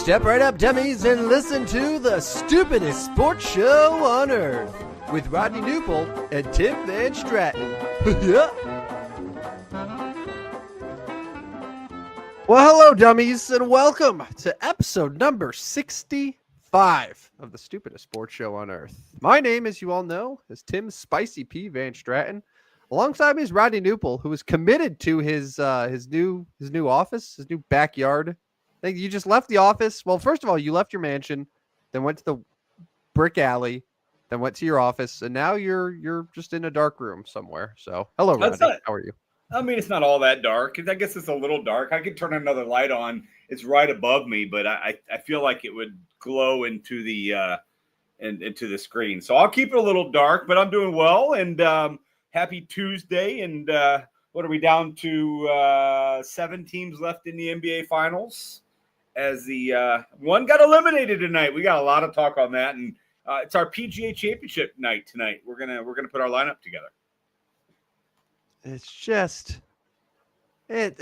Step right up, dummies, and listen to the stupidest sports show on earth with Rodney Newpol and Tim Van Stratton. Yeah. Well, hello, dummies, and welcome to episode number 65 of the stupidest sports show on earth. My name, as you all know, is Tim Spicy P. Van Stratton. Alongside me is Rodney Newpol, who is committed to his new office, his new backyard. I think you just left the office. Well, first of all, you left your mansion, then went to the brick alley, then went to your office, and now you're just in a dark room somewhere. So, hello, Rodney. How are you? I mean, it's not all that dark. I guess it's a little dark. I could turn another light on. It's right above me, but I feel like it would glow into the screen. So I'll keep it a little dark, but I'm doing well. And happy Tuesday. And what are we down to? 7 teams left in the NBA Finals. As the one got eliminated tonight. We got a lot of talk on that, and it's our PGA Championship night tonight. We're gonna put our lineup together. It's just it.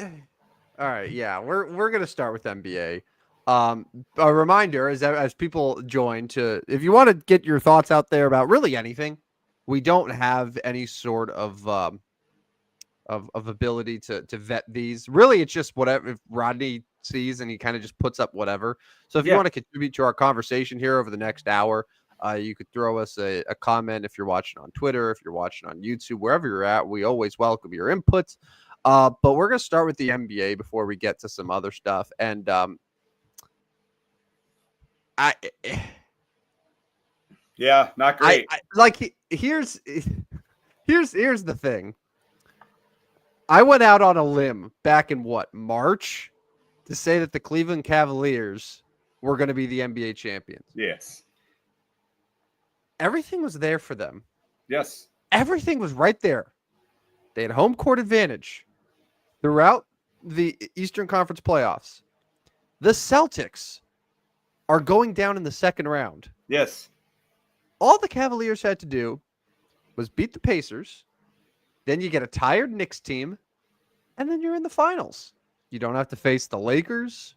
All right, yeah, we're gonna start with NBA. A reminder as people join to, if you want to get your thoughts out there about really anything, we don't have any sort of ability to vet these. Really, it's just whatever if Rodney sees and he kind of just puts up whatever. So if you want to contribute to our conversation here over the next hour, you could throw us a comment if you're watching on Twitter, if you're watching on YouTube, wherever you're at. We always welcome your inputs. But we're going to start with the NBA before we get to some other stuff. And not great. Here's the thing. I went out on a limb back in March to say that the Cleveland Cavaliers were going to be the NBA champions. Yes. Everything was there for them. Yes. Everything was right there. They had home court advantage throughout the Eastern Conference playoffs. The Celtics are going down in the second round. Yes. All the Cavaliers had to do was beat the Pacers. Then you get a tired Knicks team, and then you're in the finals. You don't have to face the Lakers.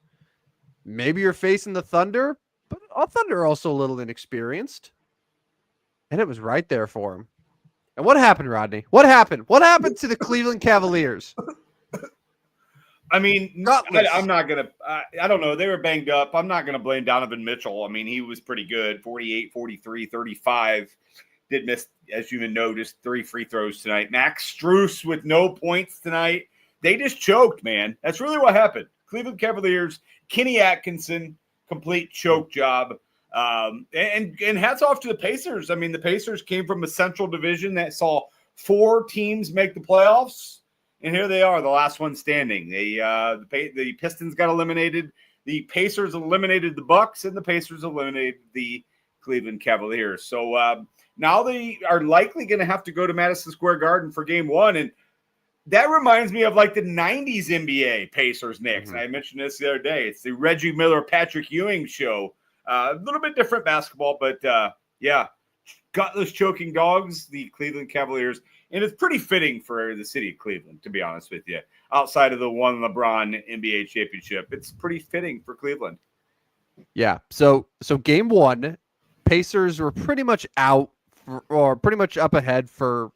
Maybe you're facing the Thunder, but Thunder are also a little inexperienced. And it was right there for him. And what happened, Rodney? What happened? What happened to the Cleveland Cavaliers? I mean, I'm not going to – I don't know. They were banged up. I'm not going to blame Donovan Mitchell. I mean, he was pretty good, 48, 43, 35. Did miss, as you noticed, 3 free throws tonight. Max Strus with no points tonight. They just choked, man. That's really what happened. Cleveland Cavaliers, Kenny Atkinson, complete choke job. And hats off to the Pacers. I mean, the Pacers came from a central division that saw 4 teams make the playoffs, and here they are, the last one standing. The Pistons got eliminated. The Pacers eliminated the Bucks, and the Pacers eliminated the Cleveland Cavaliers. So now they are likely going to have to go to Madison Square Garden for Game 1, and that reminds me of like the 90s NBA Pacers Knicks. Mm-hmm. I mentioned this the other day. It's the Reggie Miller, Patrick Ewing show. A little bit different basketball, but gutless choking dogs, the Cleveland Cavaliers. And it's pretty fitting for the city of Cleveland, to be honest with you. Outside of the one LeBron NBA championship, it's pretty fitting for Cleveland. Yeah. So Game 1, Pacers were pretty much out or pretty much up ahead for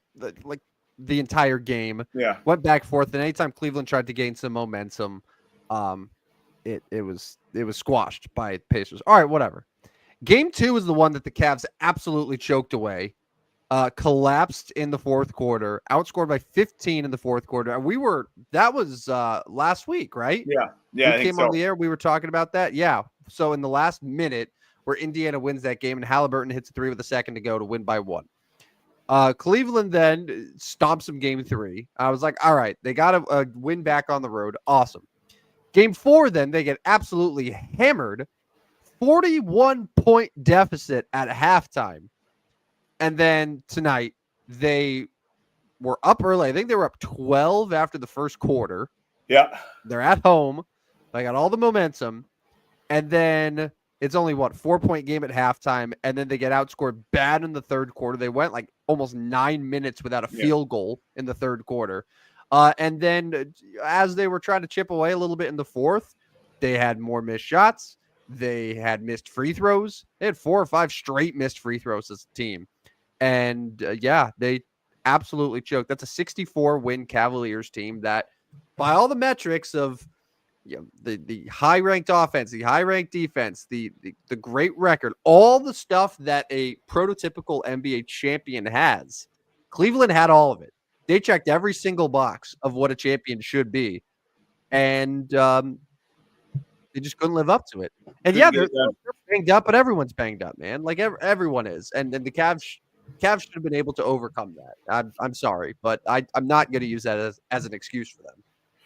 the entire game. Yeah. Went back and forth, and anytime Cleveland tried to gain some momentum, it was squashed by Pacers. All right, whatever. Game 2 is the one that the Cavs absolutely choked away, collapsed in the fourth quarter, outscored by 15 in the fourth quarter. And that was last week, right? Yeah. We came on the air. We were talking about that. Yeah. So in the last minute where Indiana wins that game and Halliburton hits a 3 with a second to go to win by 1. Cleveland then stomps them Game 3. I was like, all right, they got a win back on the road. Awesome. Game 4, then they get absolutely hammered. 41-point deficit at halftime. And then tonight, they were up early. I think they were up 12 after the first quarter. Yeah. They're at home. They got all the momentum. And then it's only, 4-point game at halftime. And then they get outscored bad in the third quarter. They went like almost 9 minutes without a field goal in the third quarter. And then as they were trying to chip away a little bit in the fourth, they had more missed shots. They had missed free throws. They had 4 or 5 straight missed free throws as a team. And they absolutely choked. That's a 64-win Cavaliers team that, by all the metrics of the high-ranked offense, the high-ranked defense, the great record, all the stuff that a prototypical NBA champion has, Cleveland had all of it. They checked every single box of what a champion should be. And they just couldn't live up to it. And they're banged up, but everyone's banged up, man. Like everyone is. And the Cavs should have been able to overcome that. I'm sorry, but I'm not going to use that as an excuse for them.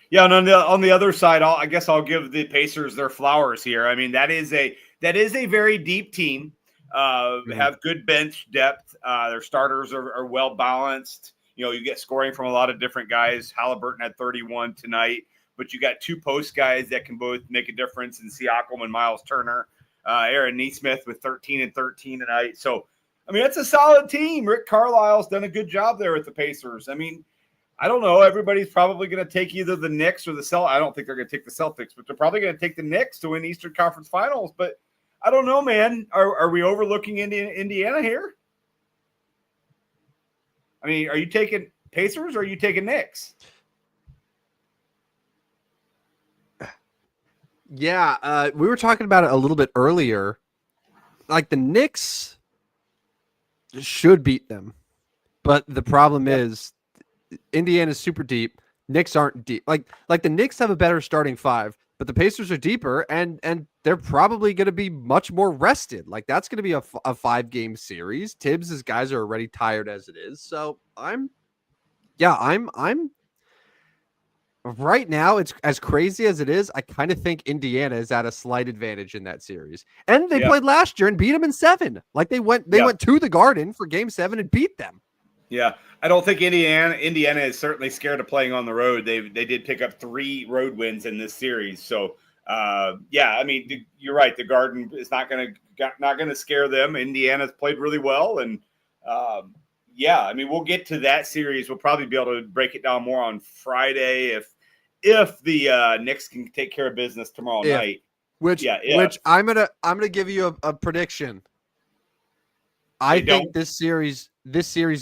Yeah, and on the other side, I guess I'll give the Pacers their flowers here. I mean, that is a very deep team. Have good bench depth. Their starters are well balanced. You get scoring from a lot of different guys. Halliburton had 31 tonight, but you got 2 post guys that can both make a difference in Siakam and Miles Turner. Aaron Nesmith with 13 and 13 tonight. So, I mean, that's a solid team. Rick Carlisle's done a good job there with the Pacers. I mean, I don't know. Everybody's probably going to take either the Knicks or the Celtics. I don't think they're going to take the Celtics, but they're probably going to take the Knicks to win Eastern Conference Finals. But I don't know, man. Are we overlooking Indiana here? I mean, are you taking Pacers or are you taking Knicks? Yeah, we were talking about it a little bit earlier. Like, the Knicks should beat them. But the problem is Indiana's super deep. Knicks aren't deep. Like the Knicks have a better starting 5, but the Pacers are deeper, and they're probably going to be much more rested. Like, that's going to be a 5-game series. Tibbs' guys are already tired as it is. So I'm right now, it's as crazy as it is. I kind of think Indiana is at a slight advantage in that series. And they played last year and beat them in 7. Like, they went to the Garden for game 7 and beat them. Yeah, I don't think Indiana is certainly scared of playing on the road. They did pick up 3 road wins in this series. So, I mean, you're right. The Garden is not going to scare them. Indiana's played really well, and I mean, we'll get to that series. We'll probably be able to break it down more on Friday if the Knicks can take care of business tomorrow night. Which I'm gonna give you a prediction. I think this series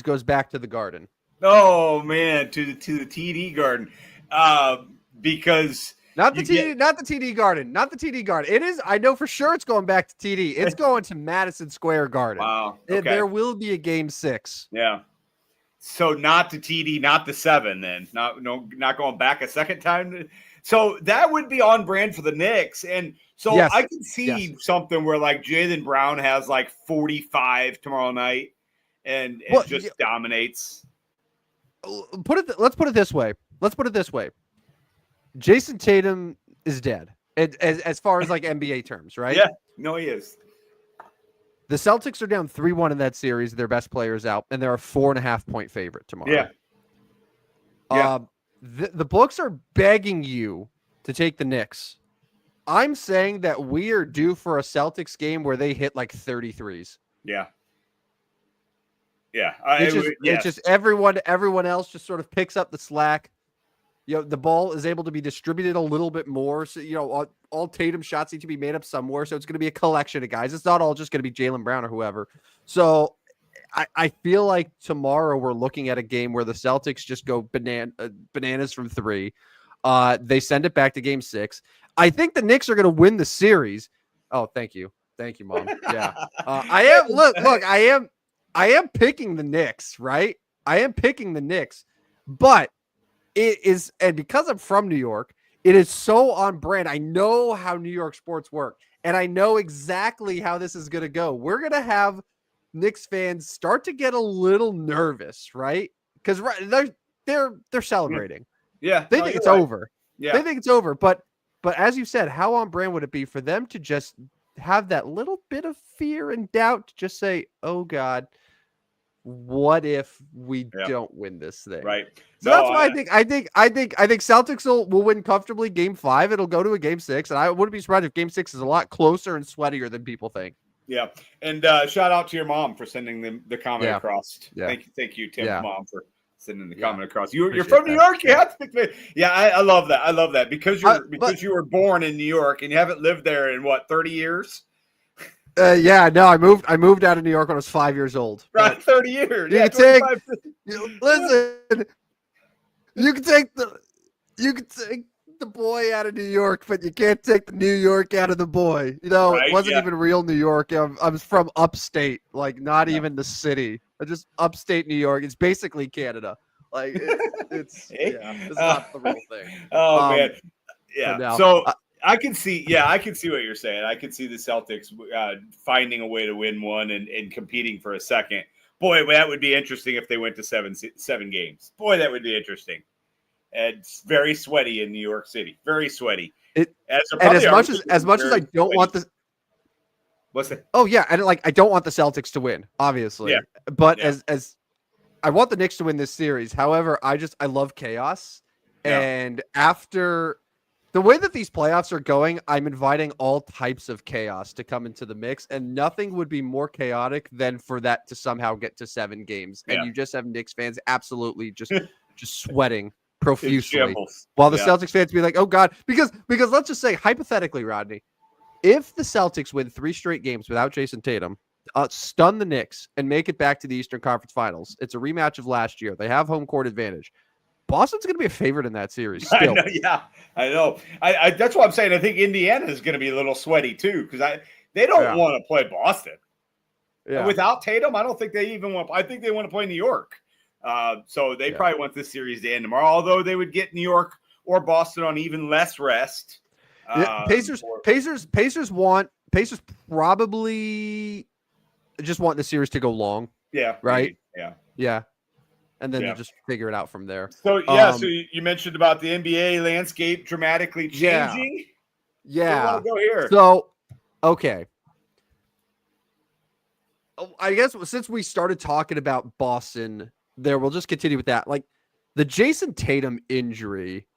goes back to the Garden. Oh man, to the TD Garden, because not the TD Garden. It is. I know for sure it's going back to TD. It's going to Madison Square Garden. Wow. Okay. There will be a game 6. Yeah. So not the TD, not the 7. Then not going back a second time. So that would be on brand for the Knicks, and so I can see something where like Jaylen Brown has like 45 tomorrow night, and just dominates. Let's put it this way. Jason Tatum is dead, as far as like NBA terms, right? Yeah, no, he is. The Celtics are down 3-1 in that series. Their best players out, and they're a 4.5-point favorite tomorrow. Yeah. The books are begging you to take the Knicks. I'm saying that we are due for a Celtics game where they hit like 33s. Yeah. Yeah. It's just everyone else just sort of picks up the slack. The ball is able to be distributed a little bit more. So, all Tatum shots need to be made up somewhere. So it's going to be a collection of guys. It's not all just going to be Jaylen Brown or whoever. So I feel like tomorrow we're looking at a game where the Celtics just go bananas from 3. They send it back to game 6. I think the Knicks are going to win the series. Oh, thank you, Mom. Yeah, I am. Look, I am picking the Knicks, right? I am picking the Knicks, but it is, and because I'm from New York, it is so on brand. I know how New York sports work, and I know exactly how this is going to go. We're going to have Knicks fans start to get a little nervous, right? Because they're celebrating. Yeah, they think it's over. Yeah, they think it's over. But as you said, how on brand would it be for them to just have that little bit of fear and doubt to just say, "Oh God, what if we don't win this thing?" Right. So that's why I think Celtics will win comfortably game 5. It'll go to a game 6, and I wouldn't be surprised if game 6 is a lot closer and sweatier than people think. Yeah, and shout out to your mom for sending the comment across. Yeah. Thank you, Tim's mom, Sending the Yeah. comment across. You're Appreciate from New that. York. You have to pick. Yeah, I love that. I love that because But you were born in New York and you haven't lived there in what 30 years. yeah, no, I moved out of New York when I was 5 years old. Right, 30 years. You Yeah, can take 25. listen. You can take the boy out of New York, but you can't take the New York out of the boy. You know, Right, it wasn't yeah. even real New York. I was from upstate, like not even the city. Just upstate New York. It's basically Canada. Like it's it's not the real thing. Oh man, yeah. No, So I can see, I can see what you're saying. I can see the Celtics finding a way to win one and competing for a second. Boy, that would be interesting if they went to seven games. Boy, that would be interesting. And it's very sweaty in New York City. Very sweaty. As much as I don't want the what's it? Oh yeah, and I don't want the Celtics to win, obviously. Yeah. But as I want the Knicks to win this series. However, I love chaos. Yeah. And after the way that these playoffs are going, I'm inviting all types of chaos to come into the mix, and nothing would be more chaotic than for that to somehow get to 7 games. And you just have Knicks fans absolutely just sweating profusely, while the Celtics fans be like, "Oh God," because let's just say hypothetically, Rodney, if the Celtics win 3 straight games without Jason Tatum, stun the Knicks and make it back to the Eastern Conference Finals, it's a rematch of last year. They have home court advantage. Boston's going to be a favorite in that series. Still. I know. I that's what I'm saying. I think Indiana is going to be a little sweaty too because they don't want to play Boston. Yeah. Without Tatum, I don't think they even want. I think they want to play New York. So they probably want this series to end tomorrow. Although they would get New York or Boston on even less rest. Pacers probably just want the series to go long. Yeah. Right. Yeah. And then you just figure it out from there. So so you mentioned about the NBA landscape dramatically changing. Yeah. So go here. So okay. I guess since we started talking about Boston, we'll just continue with that. Like the Jason Tatum injury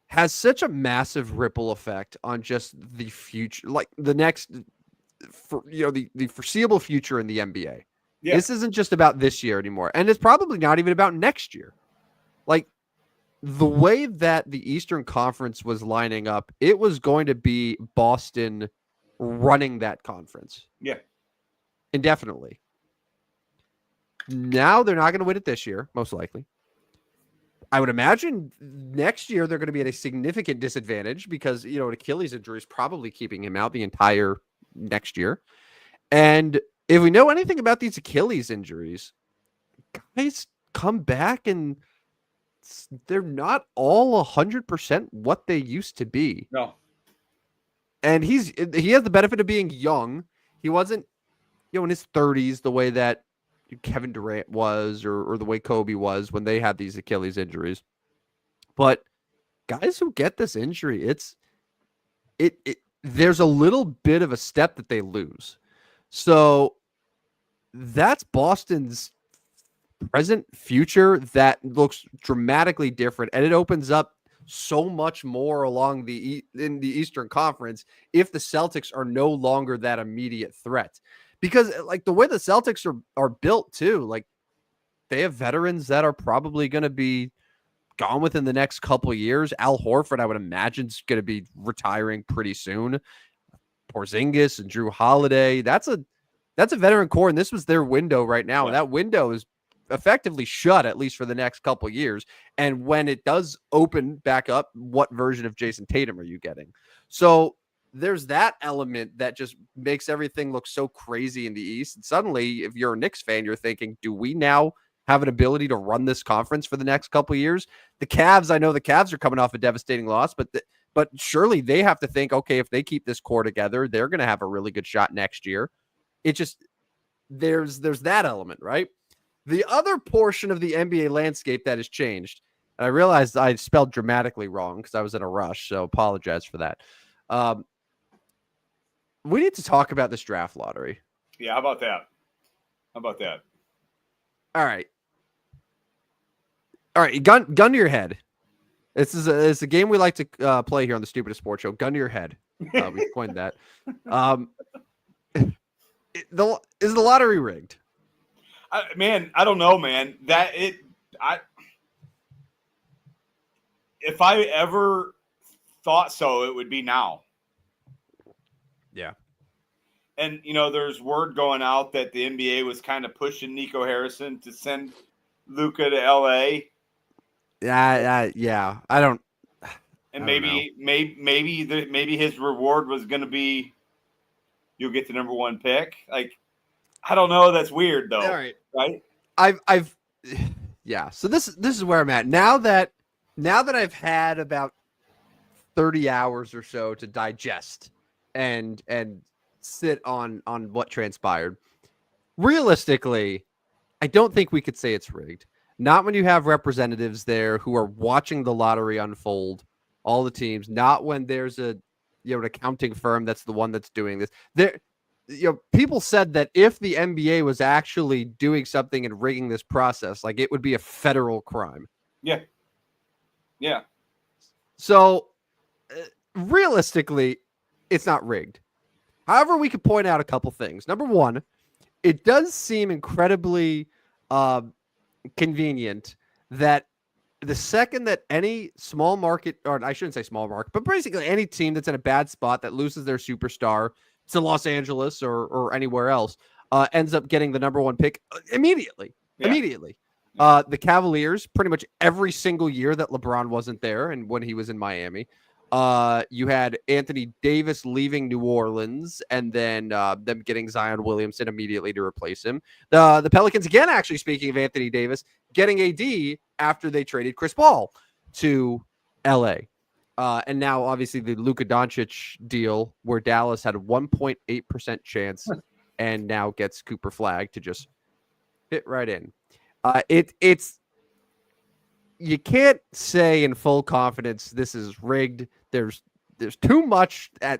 has such a massive ripple effect on just the future, like the next, the foreseeable future in the NBA. Yeah. This isn't just about this year anymore. And it's probably not even about next year. Like the way that the Eastern Conference was lining up, it was going to be Boston running that conference. Yeah. Indefinitely. Now they're not going to win it this year, most likely. I would imagine next year they're going to be at a significant disadvantage because, an Achilles injury is probably keeping him out the entire next year. And if we know anything about these Achilles injuries, guys come back and they're not all 100% what they used to be. No. And he has the benefit of being young. He wasn't, in his 30s the way that Kevin Durant was or the way Kobe was when they had these Achilles injuries. But guys who get this injury, there's a little bit of a step that they lose. So that's Boston's present future that looks dramatically different, and it opens up so much more along in the Eastern Conference if the Celtics are no longer that immediate threat. Because like the way the Celtics are built too, like they have veterans that are probably going to be gone within the next couple of years. Al Horford, I would imagine, is going to be retiring pretty soon. Porzingis and Drew Holiday, that's a veteran core, and this was their window right now, and that window is effectively shut at least for the next couple of years. And when it does open back up, what version of Jason Tatum are you getting? So there's that element that just makes everything look so crazy in the East. And suddenly, if you're a Knicks fan, you're thinking, do we now have an ability to run this conference for the next couple of years? The Cavs, I know the Cavs are coming off a devastating loss, but surely they have to think, okay, if they keep this core together, they're going to have a really good shot next year. It just, there's that element, right? The other portion of the NBA landscape that has changed, and I realized I spelled dramatically wrong because I was in a rush, so apologize for that. We need to talk about this draft lottery. Yeah, how about that? All right. Gun to your head. It's a game we like to play here on the Stupidest Sports Show. Gun to your head. We coined that. Is the lottery rigged? I don't know, man. If I ever thought so, it would be now. Yeah. And, there's word going out that the NBA was kind of pushing Nico Harrison to send Luka to LA. Yeah. I don't maybe his reward was going to be you'll get the number 1 pick. Like, I don't know. That's weird, though. All right. Right? Yeah. So this is where I'm at now that I've had about 30 hours or so to digest and sit on what transpired. Realistically, I don't think we could say it's rigged. Not when you have representatives there who are watching the lottery unfold, all the teams, not when there's an accounting firm that's the one that's doing this. People said that if the NBA was actually doing something and rigging this process, like, it would be a federal crime. Yeah. Yeah. So realistically, it's not rigged. However, we could point out a couple things. Number one, it does seem incredibly convenient that the second that any small market, or I shouldn't say small market, but basically any team that's in a bad spot that loses their superstar to Los Angeles or anywhere else, ends up getting the number 1 pick immediately. Yeah. Immediately. The Cavaliers, pretty much every single year that LeBron wasn't there and when he was in Miami, you had Anthony Davis leaving New Orleans and then them getting Zion Williamson immediately to replace him. The Pelicans, again, actually, speaking of Anthony Davis, getting AD after they traded Chris Paul to LA. And now, obviously, the Luka Doncic deal where Dallas had a 1.8% chance and now gets Cooper Flagg to just fit right in. It's you can't say in full confidence this is rigged. There's too much to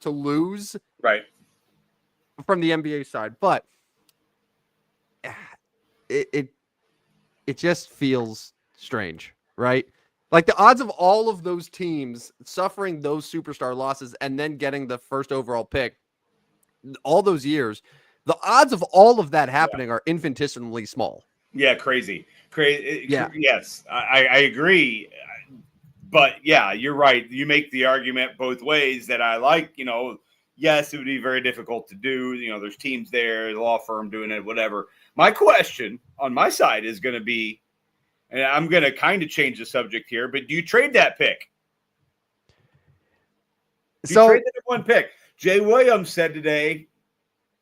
lose, right, from the NBA side, but it just feels strange, right? Like, the odds of all of those teams suffering those superstar losses and then getting the first overall pick all those years, the odds of all of that happening are infinitesimally small. Yeah, crazy. Yeah. Yes, I agree. But yeah, you're right. You make the argument both ways that I like, yes, it would be very difficult to do. There's teams there, the law firm doing it, whatever. My question on my side is going to be, and I'm going to kind of change the subject here, but do you trade that pick? You trade that 1 pick. Jay Williams said today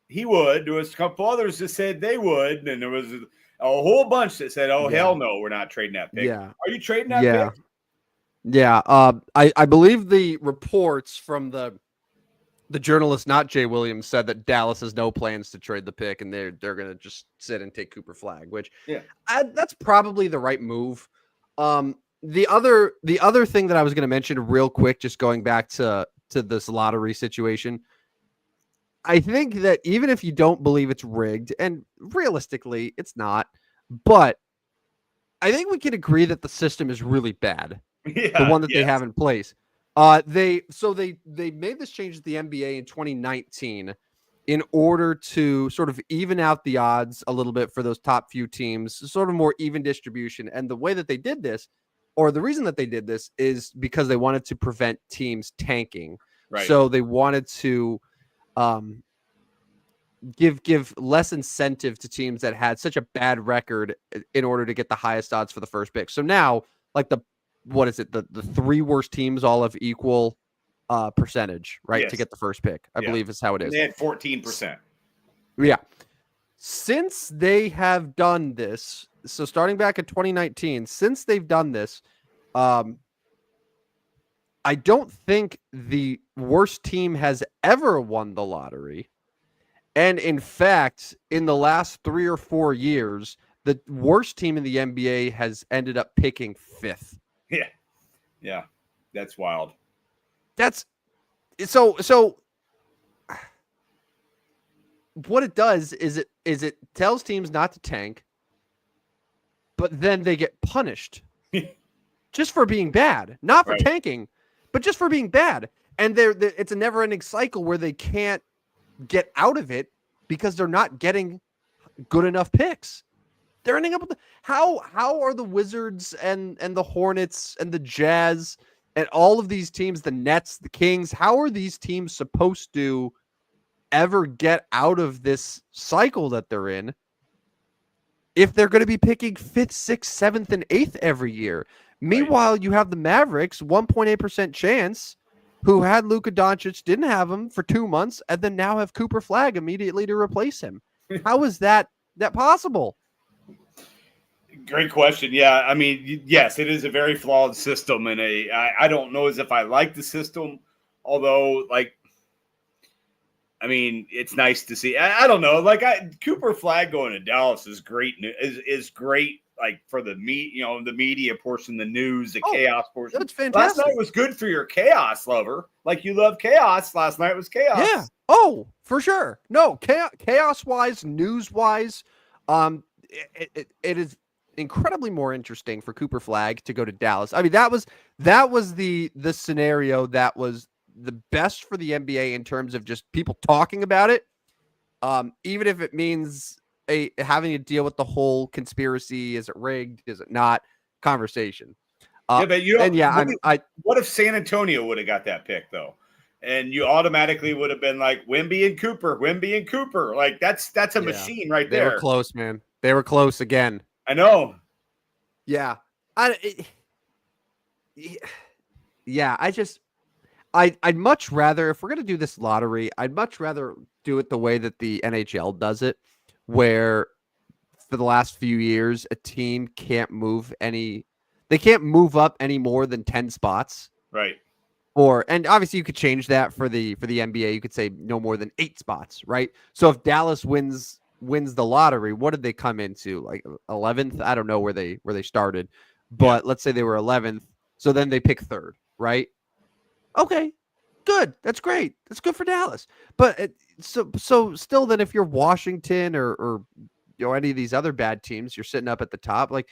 he would. There was a couple others that said they would, and there was a whole bunch that said, "Oh, hell no, we're not trading that pick." Yeah. Are you trading that pick? Yeah. I believe the reports from the journalist, not Jay Williams, said that Dallas has no plans to trade the pick, and they're going to just sit and take Cooper Flagg, which that's probably the right move. The other thing that I was going to mention real quick, just going back to this lottery situation, I think that even if you don't believe it's rigged, and realistically it's not, but I think we can agree that the system is really bad. The one that they have in place. They made this change at the NBA in 2019 in order to sort of even out the odds a little bit for those top few teams, sort of more even distribution. And the way that they did this, or the reason that they did this, is because they wanted to prevent teams tanking. Right. So they wanted to give less incentive to teams that had such a bad record in order to get the highest odds for the first pick. So now, like, the 3 worst teams all have equal percentage, right? Yes. To get the first pick, I believe is how it is. They had 14%. Yeah. Since they have done this, so starting back in 2019, since they've done this, I don't think the worst team has ever won the lottery. And in fact, in the last 3 or 4 years, the worst team in the NBA has ended up picking 5th. Yeah. That's wild. That's so what it does is it tells teams not to tank, but then they get punished just for being bad, not for tanking, but just for being bad. And it's a never-ending cycle where they can't get out of it because they're not getting good enough picks. They're ending up with how are the Wizards and the Hornets and the Jazz and all of these teams, the Nets, the Kings, how are these teams supposed to ever get out of this cycle that they're in if they're going to be picking 5th, 6th, 7th, and 8th every year? Meanwhile, you have the Mavericks, 1.8% chance, who had Luka Doncic, didn't have him for 2 months, and then now have Cooper Flag immediately to replace him. How is that possible? Great question. Yeah, I mean, yes, it is a very flawed system, and I don't know as if I like the system, although, like, I mean, it's nice to see. I don't know, like, Cooper Flag going to Dallas is great. Is great, like, for the the media portion, the news, the chaos portion. That's fantastic. Last night was good for your chaos lover. Like, you love chaos. Last night was chaos. Yeah. Oh, for sure. No, chaos wise, news wise, it is incredibly more interesting for Cooper Flag to go to Dallas. I mean, that was the scenario that was the best for the NBA in terms of just people talking about it. Even if it means having to deal with the whole conspiracy, is it rigged, is it not, conversation. Yeah, but what if San Antonio would have got that pick though? And you automatically would have been like Wemby and Cooper. Like that's a machine right there. They were close, man. They were close again. I know. Yeah. I'd much rather, if we're going to do this lottery, I'd much rather do it the way that the NHL does it, where for the last few years, a team can't move up any more than 10 spots. Right. And obviously you could change that for the NBA. You could say no more than 8 spots, right? So if Dallas wins the lottery, what did they come into? Like 11th? I don't know where they started, but let's say they were 11th. So then they pick 3rd, right? Okay, good. That's great. That's good for Dallas. But so still, then if you're Washington or any of these other bad teams, you're sitting up at the top, like,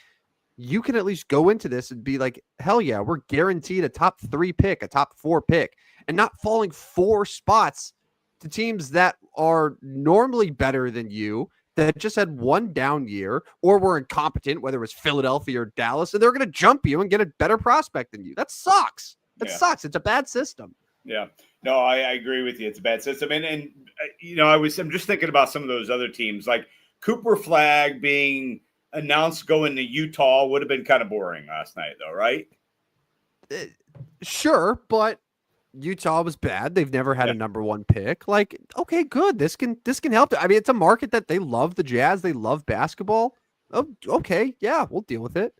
you can at least go into this and be like, hell yeah, we're guaranteed a top 3 pick, a top 4 pick, and not falling 4 spots to teams that are normally better than you, that just had one down year or were incompetent, whether it was Philadelphia or Dallas, and they're going to jump you and get a better prospect than you. That sucks. That sucks. It's a bad system. Yeah. No, I agree with you. It's a bad system. And I'm just thinking about some of those other teams, like Cooper Flag being announced going to Utah would have been kind of boring last night, though, right? Sure, but Utah was bad. They've never had a number 1 pick. Like, okay, good. This can help. I mean, it's a market that they love the Jazz. They love basketball. Oh, okay, yeah, we'll deal with it.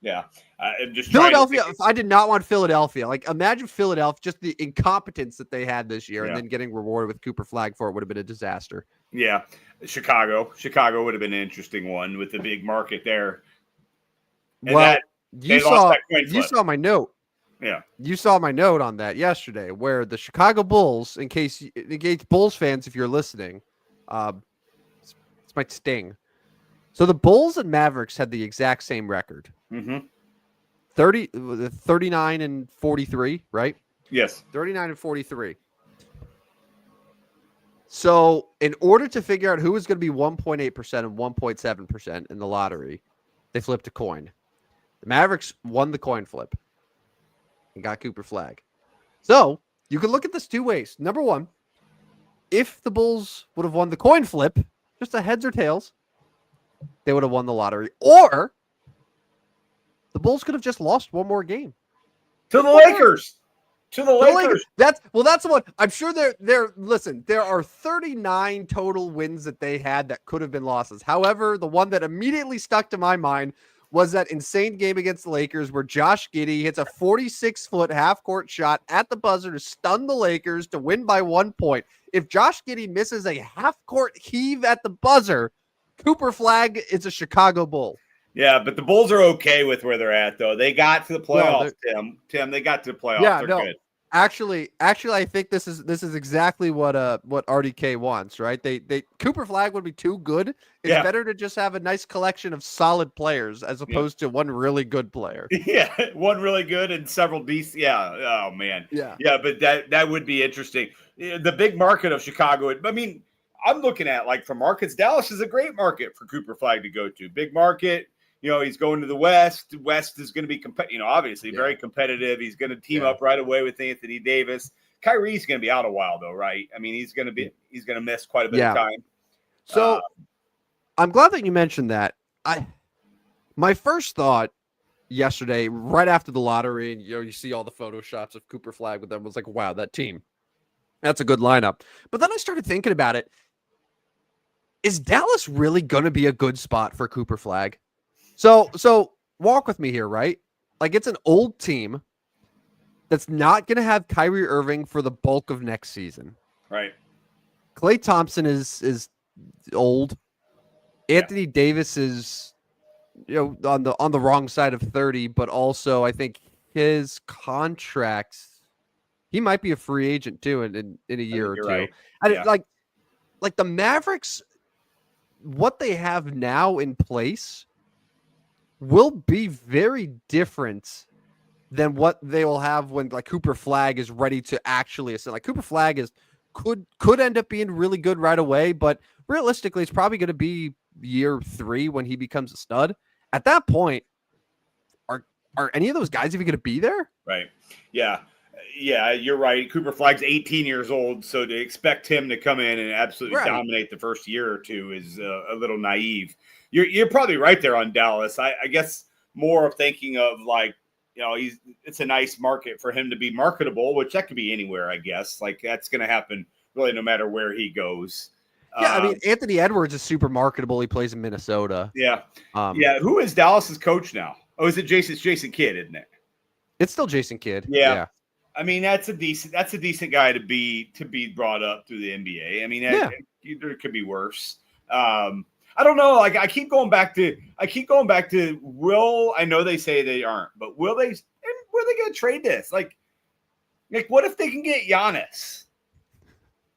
Yeah, I'm just Philadelphia. I did not want Philadelphia. Like, imagine Philadelphia, just the incompetence that they had this year, and then getting rewarded with Cooper Flag for it would have been a disaster. Yeah, Chicago would have been an interesting one with the big market there. And you saw my note. Yeah, you saw my note on that yesterday, where the Chicago Bulls, in case Bulls fans, if you're listening, this might sting. So the Bulls and Mavericks had the exact same record. Mm-hmm. 39 and 43, right? Yes. 39 and 43. So in order to figure out who was going to be 1.8% and 1.7% in the lottery, they flipped a coin. The Mavericks won the coin flip and got Cooper Flag. So you can look at this 2 ways. Number 1, if the Bulls would have won the coin flip, just a heads or tails, they would have won the lottery. Or the Bulls could have just lost one more game to the Lakers. To the Lakers. That's the one. I'm sure listen, there are 39 total wins that they had that could have been losses. However, the one that immediately stuck to my mind was that insane game against the Lakers where Josh Giddey hits a 46-foot half-court shot at the buzzer to stun the Lakers to win by 1 point. If Josh Giddey misses a half-court heave at the buzzer, Cooper Flag is a Chicago Bull. Yeah, but the Bulls are okay with where they're at, though. They got to the playoffs, Tim. They got to the playoffs. Yeah, they're good. Actually, I think this is exactly what RDK wants, right? They Cooper Flag would be too good. It's better to just have a nice collection of solid players as opposed to one really good player. Yeah, one really good and several decent. Yeah. Oh man. Yeah. But that would be interesting. The big market of Chicago. I mean, I'm looking at like for markets, Dallas is a great market for Cooper Flag to go to. Big market. He's going to the West. West is going to be obviously very competitive. He's going to team up right away with Anthony Davis. Kyrie's going to be out a while though, right? I mean, he's going to miss quite a bit of time. So I'm glad that you mentioned that. My first thought yesterday, right after the lottery, and you see all the photoshops of Cooper Flag with them, was like, wow, that team. That's a good lineup. But then I started thinking about it. Is Dallas really going to be a good spot for Cooper Flag? So walk with me here, right? Like, it's an old team that's not going to have Kyrie Irving for the bulk of next season. Right. Klay Thompson is old. Anthony Davis is on the wrong side of 30, but also I think his contracts, he might be a free agent too in a year or two. Right. Like the Mavericks, what they have now in place will be very different than what they will have when like Cooper Flag is ready to actually ascend. Like Cooper Flag could end up being really good right away, but realistically, it's probably going to be year 3 when he becomes a stud. At that point, are any of those guys even going to be there? Right. Yeah. Yeah, you're right. Cooper Flag's 18 years old, so to expect him to come in and absolutely dominate the first year or two is a little naive. You're probably right there on Dallas. I guess more of thinking of like, it's a nice market for him to be marketable, which that could be anywhere, I guess. Like that's going to happen really no matter where he goes. Yeah, I mean, Anthony Edwards is super marketable. He plays in Minnesota. Yeah. Who is Dallas's coach now? Oh, is it Jason? It's Jason Kidd, isn't it? It's still Jason Kidd. Yeah. I mean, that's a decent guy to be brought up through the NBA. I mean, there could be worse. I don't know. Like I keep going back to will, I know they say they aren't, but where are they going to trade this? Like what if they can get Giannis?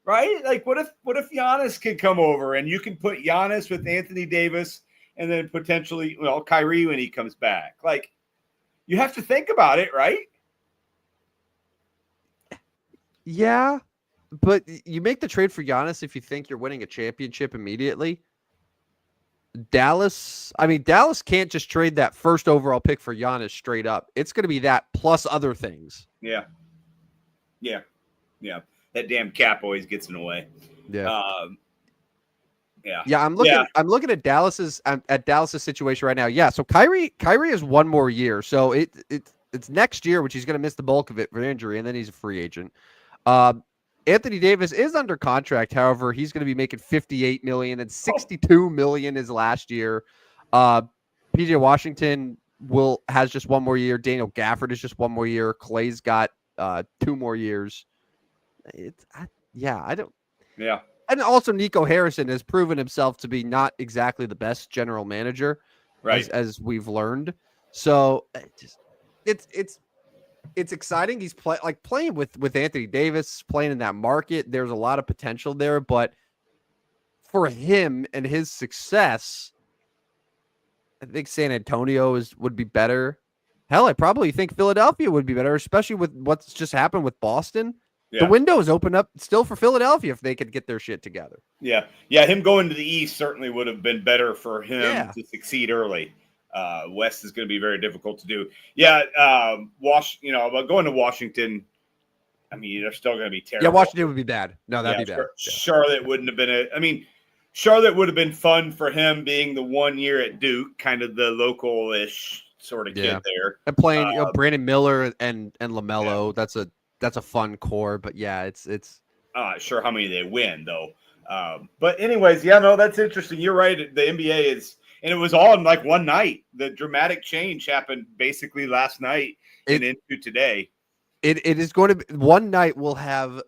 Right? Like what if Giannis can come over and you can put Giannis with Anthony Davis and then potentially, Kyrie when he comes back. Like you have to think about it, right? Yeah, but you make the trade for Giannis if you think you're winning a championship immediately. Dallas can't just trade that first overall pick for Giannis straight up. It's going to be that plus other things. Yeah. That damn cap always gets in the way. Yeah. Yeah. I'm looking at Dallas's situation right now. Yeah. So Kyrie has one more year. So it's next year, which he's going to miss the bulk of it for injury, and then he's a free agent. Anthony Davis is under contract. However, he's going to be making $58 million and $62 million is last year. PJ Washington has just one more year. Daniel Gafford is just one more year. Clay's got 2 more years. I don't. Yeah. And also Nico Harrison has proven himself to be not exactly the best general manager, right? As we've learned. So it's exciting. He's playing with Anthony Davis, playing in that market. There's a lot of potential there, but for him and his success, I think San Antonio would be better. Hell, I probably think Philadelphia would be better, especially with what's just happened with Boston. Yeah. The window is open up still for Philadelphia if they could get their shit together. Yeah. Him going to the East certainly would have been better for him to succeed early. West is going to be very difficult to do. Yeah. But going to Washington, I mean, they're still going to be terrible. Yeah, Washington would be bad. No, that'd be bad. Charlotte wouldn't have been Charlotte would have been fun for him being the 1 year at Duke, kind of the local-ish sort of kid there. And playing Brandon Miller and LaMelo. Yeah. That's a fun core, but it's not sure how many they win though. But anyways, that's interesting. You're right. The NBA is, and it was all in like one night. The dramatic change happened basically last night and into today. It is going to be one night will have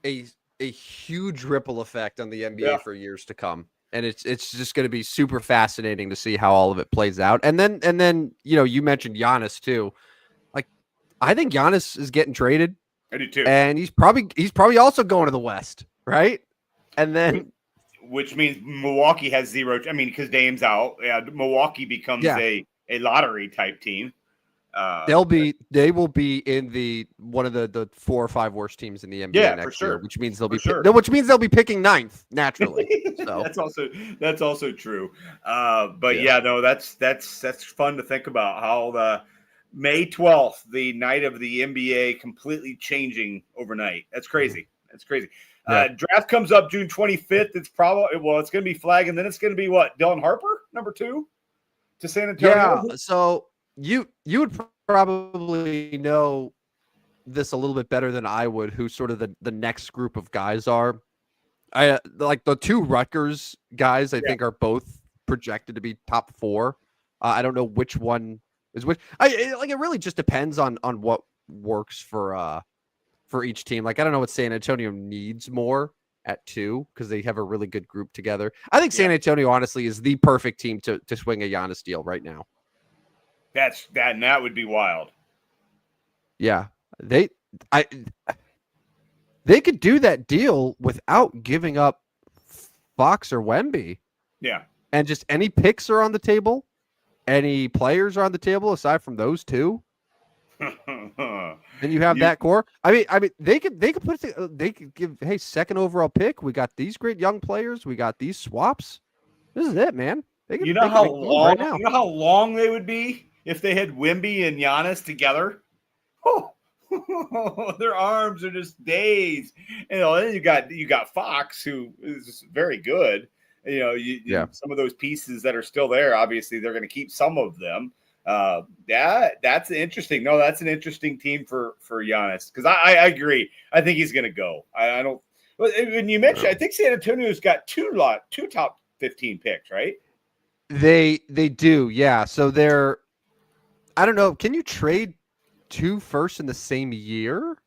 a huge ripple effect on the NBA for years to come. And it's just going to be super fascinating to see how all of it plays out. And then you mentioned Giannis too. Like I think Giannis is getting traded. I do too. And he's probably also going to the West, right? And then which means Milwaukee has 0. I mean, because Dame's out. Yeah, Milwaukee becomes a lottery type team. They will be in the one of the 4 or 5 worst teams in the NBA next year, which means they'll be picking ninth naturally. So that's also true. But no, that's fun to think about how the May 12th, the night of the NBA, completely changing overnight. That's crazy. That's crazy. Draft comes up June 25th. It's it's going to be flag, and then it's going to be what? Dylan Harper, number 2 to San Antonio. Yeah. So you would probably know this a little bit better than I would, who sort of the next group of guys are. I like the 2 Rutgers guys. I think are both projected to be top 4. I don't know which one is which. It really just depends on what works for each team. Like I don't know what San Antonio needs more at 2 because they have a really good group together. I think San Antonio honestly is the perfect team to swing a Giannis deal right now. That would be wild. Yeah, they could do that deal without giving up Fox or Wemby. Yeah, and just any picks are on the table, any players are on the table aside from those 2. And you have that core. I mean, they could give second overall pick. We got these great young players. We got these swaps. This is it, man. You know how long they would be if they had Wemby and Giannis together. Oh, their arms are just dazed. Then you got Fox, who is very good. Some of those pieces that are still there. Obviously, they're going to keep some of them. That's interesting. No, that's an interesting team for Giannis because I agree. I think he's going to go. I don't. When you mentioned, I think San Antonio's got two top 15 picks, right? They do, yeah. So they're. I don't know. Can you trade 2 firsts in the same year?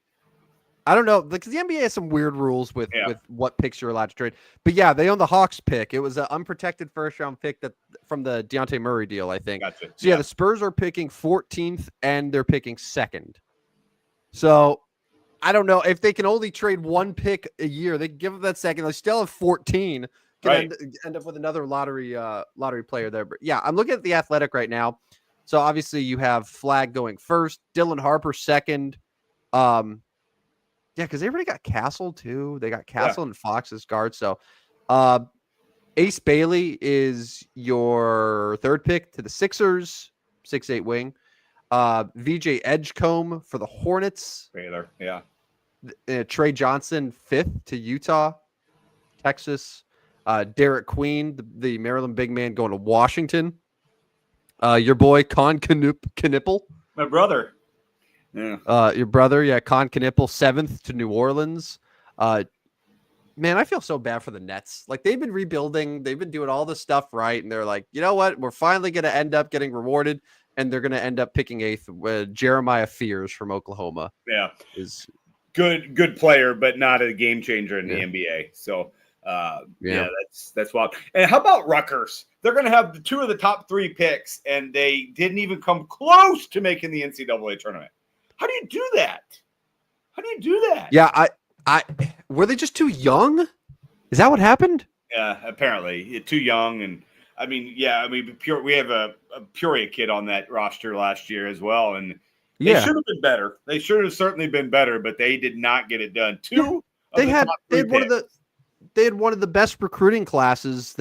I don't know, because the NBA has some weird rules with what picks you're allowed to trade. But yeah, they own the Hawks pick. It was an unprotected first-round pick from the Dejounte Murray deal, I think. Gotcha. So the Spurs are picking 14th and they're picking 2nd. So I don't know if they can only trade 1 pick a year. They can give them that 2nd. They still have 14. Can end up with another lottery player there. But yeah, I'm looking at the Athletic right now. So obviously you have Flag going 1st, Dylan Harper 2nd. Yeah, because they already got Castle too. They got Castle and Fox as guards. So Ace Bailey is your 3rd pick to the Sixers, 6'8" wing. VJ Edgecombe for the Hornets. Baylor, yeah. Trey Johnson, 5th to Utah, Texas. Derek Queen, the Maryland big man, going to Washington. Your boy, Con Knippel. My brother. Yeah. Your brother, Con Knippel, 7th to New Orleans. Man, I feel so bad for the Nets. Like, they've been rebuilding. They've been doing all this stuff right. And they're like, you know what? We're finally going to end up getting rewarded. And they're going to end up picking 8th with Jeremiah Fears from Oklahoma. Yeah. Is good player, but not a game changer in the NBA. So, that's wild. And how about Rutgers? They're going to have 2 of the top 3 picks, and they didn't even come close to making the NCAA tournament. How do you do that? Yeah, I were they just too young? Is that what happened? Yeah, apparently too young, and we have a Peoria kid on that roster last year as well, and they should have been better. They should have certainly been better, but they did not get it done. They had one of the best recruiting classes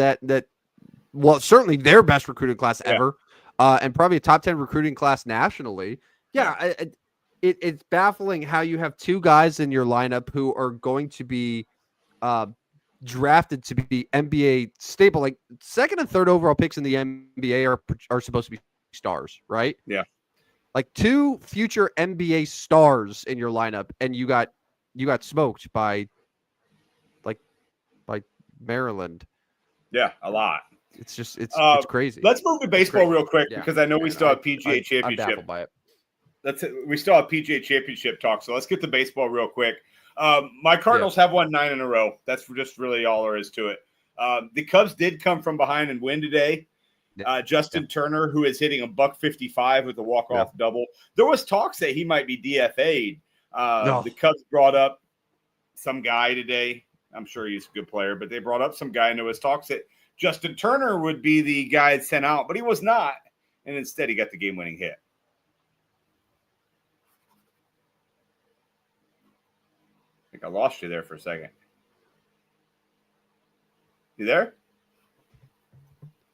certainly their best recruiting class ever, and probably a top 10 recruiting class nationally. Yeah. It's baffling how you have 2 guys in your lineup who are going to be drafted to be NBA staple. Like 2nd and 3rd overall picks in the NBA are supposed to be stars, right? Yeah. Like 2 future NBA stars in your lineup, and you got smoked by Maryland. Yeah, a lot. It's just it's crazy. Let's move to baseball real quick because I know we still have PGA Championship. I'm baffled by it. We still have PGA Championship talk, so let's get to baseball real quick. My Cardinals have won 9 in a row. That's just really all there is to it. The Cubs did come from behind and win today. Justin Turner, who is hitting a $155 with a walk-off double. There was talks that he might be DFA'd. The Cubs brought up some guy today. I'm sure he's a good player, but they brought up some guy, and there was talks that Justin Turner would be the guy sent out, but he was not. And instead, he got the game-winning hit. think I lost you there for a second. You there?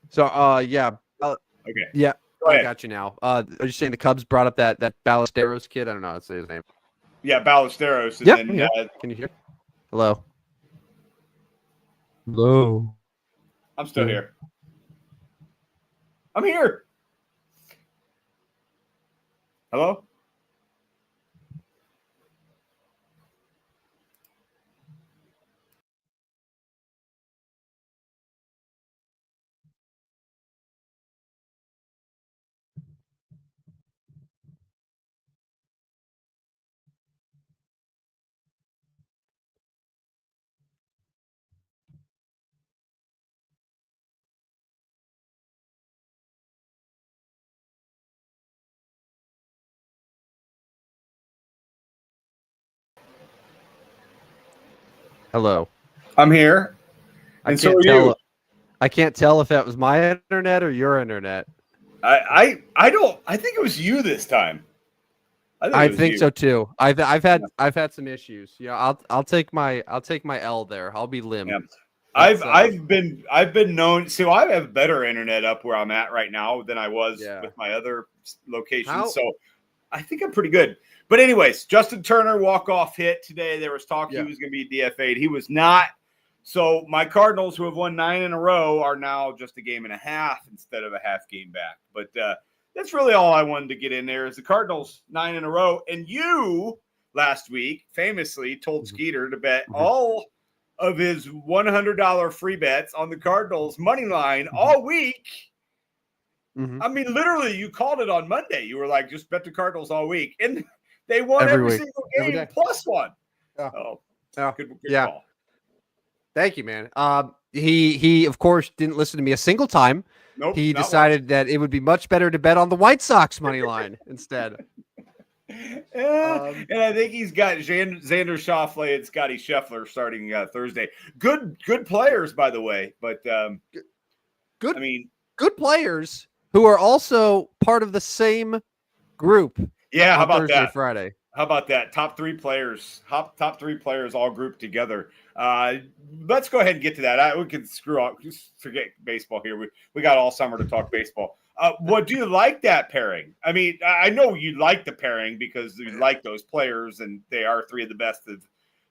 So, yeah. Okay. Yeah, Go I ahead. got you now. Are you saying the Cubs brought up that Ballesteros kid? I don't know how to say his name. Yeah, Ballesteros. And Yep. then Yeah. Can you hear? Hello. Hello. I'm still here. I'm here. Hello? Hello. I'm here. I And so can't are tell. you. I can't tell if that was my internet or your internet. I think it was you this time. I it was think you. so too. I've had some issues. Yeah, I'll take my L there. I'll be limb. Yeah. That's, I've been known. So I have better internet up where I'm at right now than I was with my other locations. So I think I'm pretty good. But anyways, Justin Turner walk-off hit today. There was talk he was going to be DFA'd. He was not. So my Cardinals, who have won 9 in a row, are now just a game and a half instead of a half game back. But that's really all I wanted to get in there is the Cardinals 9 in a row. And you last week famously told Skeeter to bet all of his $100 free bets on the Cardinals money line all week. I mean, literally, you called it on Monday. You were like, just bet the Cardinals all week. And they won every single game plus one. Yeah. Oh, good call. Thank you, man. He of course didn't listen to me a single time. Nope. He decided that it would be much better to bet on the White Sox money line instead. And I think he's got Xander Schauffele and Scotty Scheffler starting Thursday. Good players, by the way. But good players who are also part of the same group. Yeah, how about Thursday, that? Friday. How about that? Top three players all grouped together. Let's go ahead and get to that. We can forget baseball here. We got all summer to talk baseball. What do you like that pairing? I mean, I know you like the pairing because you like those players and they are three of the best.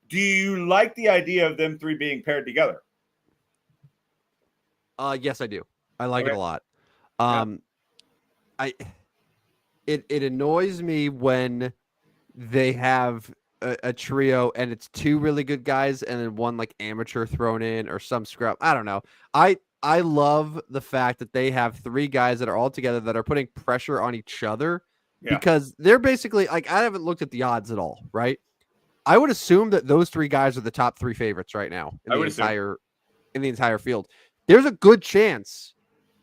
Do you like the idea of them three being paired together? Yes, I do. I like it a lot. It annoys me when they have a trio and it's two really good guys and then one like amateur thrown in or some scrub. I don't know. I love the fact that they have three guys that are all together that are putting pressure on each other because they're basically like, I haven't looked at the odds at all, right? I would assume that those three guys are the top three favorites right now in the entire field. There's a good chance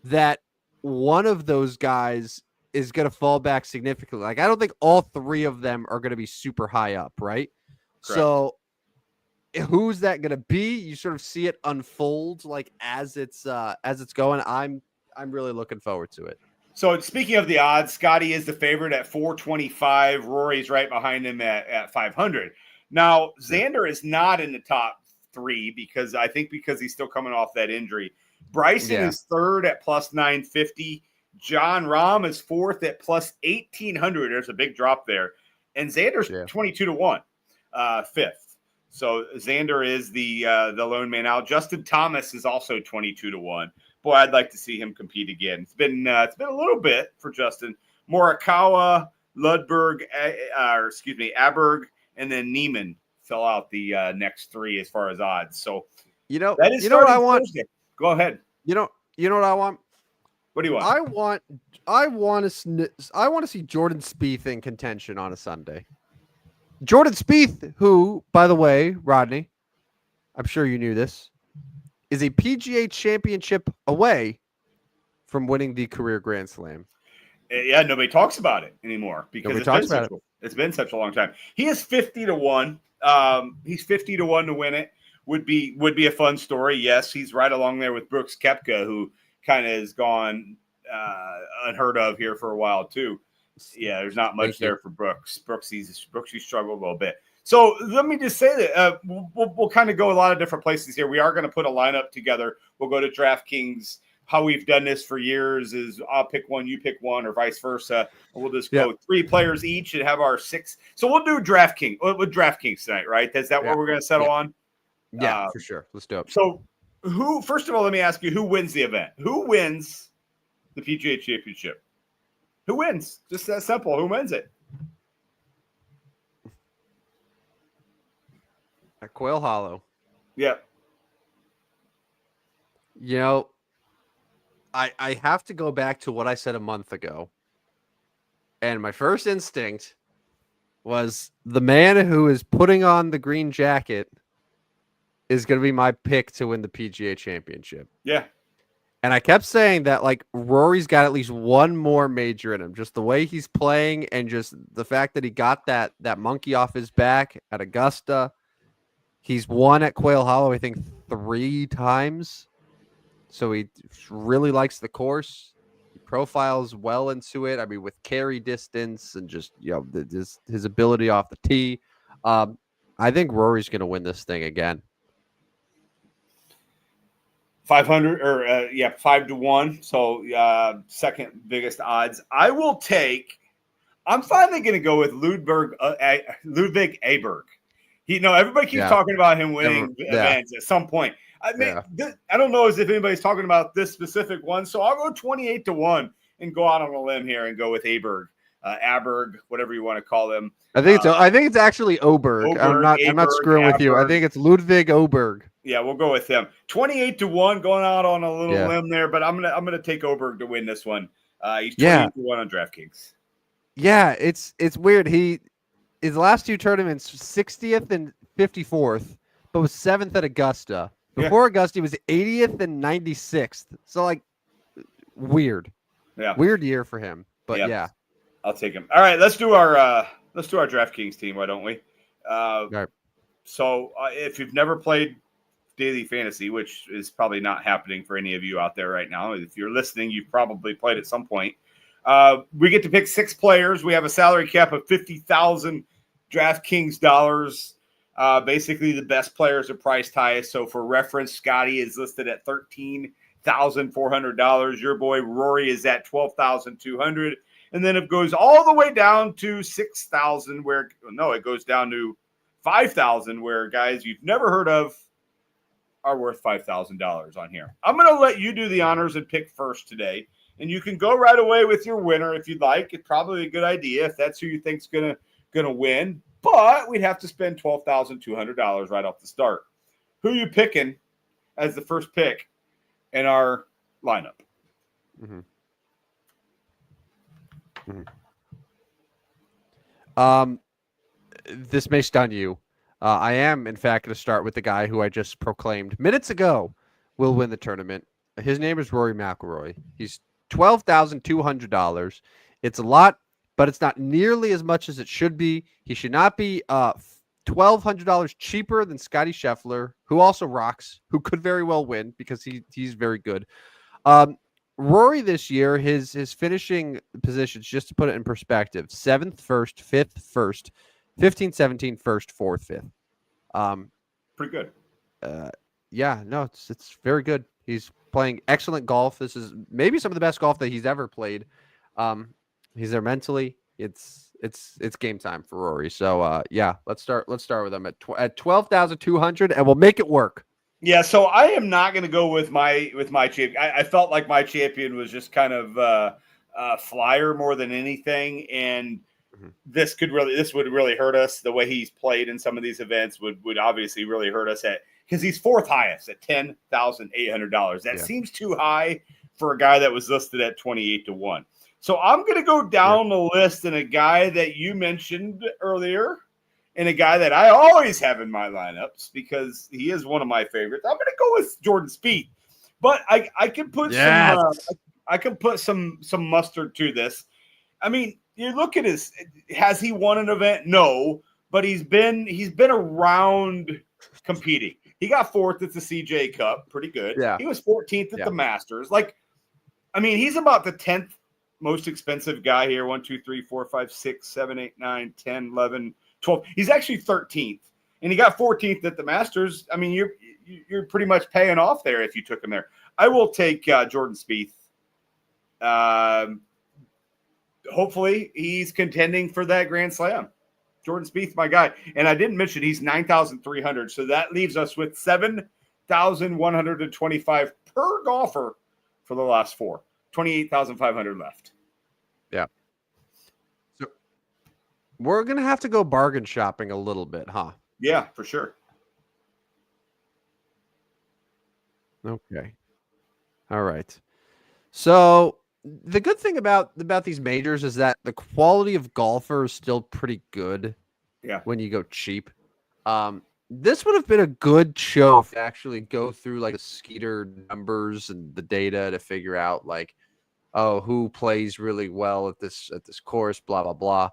that one of those guys is going to fall back significantly. Like, I don't think all three of them are going to be super high up, right? Correct. So who's that going to be? You sort of see it unfold like as it's going. I'm really looking forward to it. So speaking of the odds, Scotty is the favorite at 425. Rory's right behind him at 500. Now, Xander is not in the top three because he's still coming off that injury. Bryson is third at plus 950. John Rahm is fourth at plus 1,800. There's a big drop there. And Xander's 22-1, fifth. So Xander is the lone man out. Justin Thomas is also 22-1. Boy, I'd like to see him compete again. It's been a little bit for Justin. Morikawa, Ludberg, Aberg, and then Neiman fill out the next three as far as odds. So that is what I want. Thursday. Go ahead. You know what I want. What do you want? I want to see Jordan Spieth in contention on a Sunday. Jordan Spieth, who, by the way, Rodney, I'm sure you knew this, is a PGA championship away from winning the career Grand Slam. Yeah, nobody talks about it anymore because it's been such a long time. He is 50-1. He's 50-1 to win it. Would be a fun story. Yes, he's right along there with Brooks Koepka, who kind of has gone unheard of here for a while too. Yeah, there's not much there for Brooks. Brooksy struggled a little bit. So let me just say that we'll kind of go a lot of different places here. We are going to put a lineup together. We'll go to DraftKings. How we've done this for years is I'll pick one, you pick one, or vice versa. We'll just go 3 players each and have our 6. So we'll do DraftKings with DraftKings tonight, right? Is that what we're going to settle on? Yeah, for sure. Let's do it. So first of all, let me ask you, who wins the event? Who wins the PGA Championship? Who wins? Just that simple. Who wins it? At Quail Hollow. Yeah. You know, I have to go back to what I said a month ago. And my first instinct was the man who is putting on the green jacket is going to be my pick to win the PGA Championship. Yeah. And I kept saying that, like, Rory's got at least one more major in him. Just the way he's playing and just the fact that he got that monkey off his back at Augusta. He's won at Quail Hollow, I think, 3 times. So he really likes the course. He profiles well into it. I mean, with carry distance and just, his ability off the tee. I think Rory's going to win this thing again. 500 or 5-1. So second biggest odds. I'm finally going to go with Ludwig Aberg. Everybody keeps talking about him winning events at some point. I mean, I don't know as if anybody's talking about this specific one. So I'll go 28-1 and go out on a limb here and go with Aberg, whatever you want to call him. I think it's actually Oberg. I'm not screwing with you. I think it's Ludwig Oberg. Yeah, we'll go with him. 28-1, going out on a little limb there, but I'm gonna take Oberg to win this one. He's 28-1 on DraftKings. Yeah, it's weird. His last 2 tournaments, 60th and 54th, but was 7th at Augusta. Before Augusta, he was 80th and 96th. So, like, weird. Yeah. Weird year for him. But yeah. I'll take him. All right, let's do our DraftKings team, why don't we? Right. So if you've never played Daily Fantasy, which is probably not happening for any of you out there right now, if you're listening, you've probably played at some point. We get to pick 6 players. We have a salary cap of $50,000 DraftKings dollars. Basically, the best players are priced highest. So, for reference, Scotty is listed at $13,400. Your boy Rory is at $12,200, and then it goes all the way down to $6,000. It goes down to $5,000. Where guys you've never heard of are worth $5,000 on here. I'm going to let you do the honors and pick first today, and you can go right away with your winner if you'd like. It's probably a good idea if that's who you think's gonna win. But we'd have to spend $12,200 right off the start. Who are you picking as the first pick in our lineup? Mm-hmm. Mm-hmm. This may stun you. I am, in fact, going to start with the guy who I just proclaimed minutes ago will win the tournament. His name is Rory McIlroy. He's $12,200. It's a lot, but it's not nearly as much as it should be. He should not be $1,200 cheaper than Scotty Scheffler, who also rocks, who could very well win because he's very good. Rory this year, his finishing positions, just to put it in perspective, 7th, 1st, 5th, 1st, 15, 17, 1st, 4th, 5th. Pretty good. It's very good. He's playing excellent golf. This is maybe some of the best golf that he's ever played. He's there mentally. It's game time for Rory. So let's start with him at 12,200, and we'll make it work. Yeah, so I am not going to go with my champion. I felt like my champion was just kind of a flyer more than anything, and this would really hurt us. The way he's played in some of these events would obviously really hurt us because he's 4th highest at $10,800. That seems too high for a guy that was listed at 28-1. So I'm going to go down the list and a guy that you mentioned earlier and a guy that I always have in my lineups because he is one of my favorites. I'm going to go with Jordan Spieth. But I can put some mustard to this. I mean, you look at has he won an event? No, but he's been around competing. He got 4th at the CJ Cup, pretty good. Yeah. He was 14th at the Masters. He's about the 10th most expensive guy here. 1, 2, 3, 4, 5, 6, 7, 8, 9, 10, 11, 12. He's actually 13th, and he got 14th at the Masters. I mean, you're pretty much paying off there if you took him there. I will take Jordan Spieth. Hopefully, he's contending for that Grand Slam. Jordan Spieth, my guy. And I didn't mention he's 9,300. So that leaves us with 7,125 per golfer for the last four. 28,500 left. Yeah. So we're going to have to go bargain shopping a little bit, huh? Yeah, for sure. Okay. All right. So the good thing about these majors is that the quality of golfer is still pretty good. Yeah. When you go cheap. This would have been a good show if you actually go through like the Skeeter numbers and the data to figure out like, oh, who plays really well at this course, blah blah blah.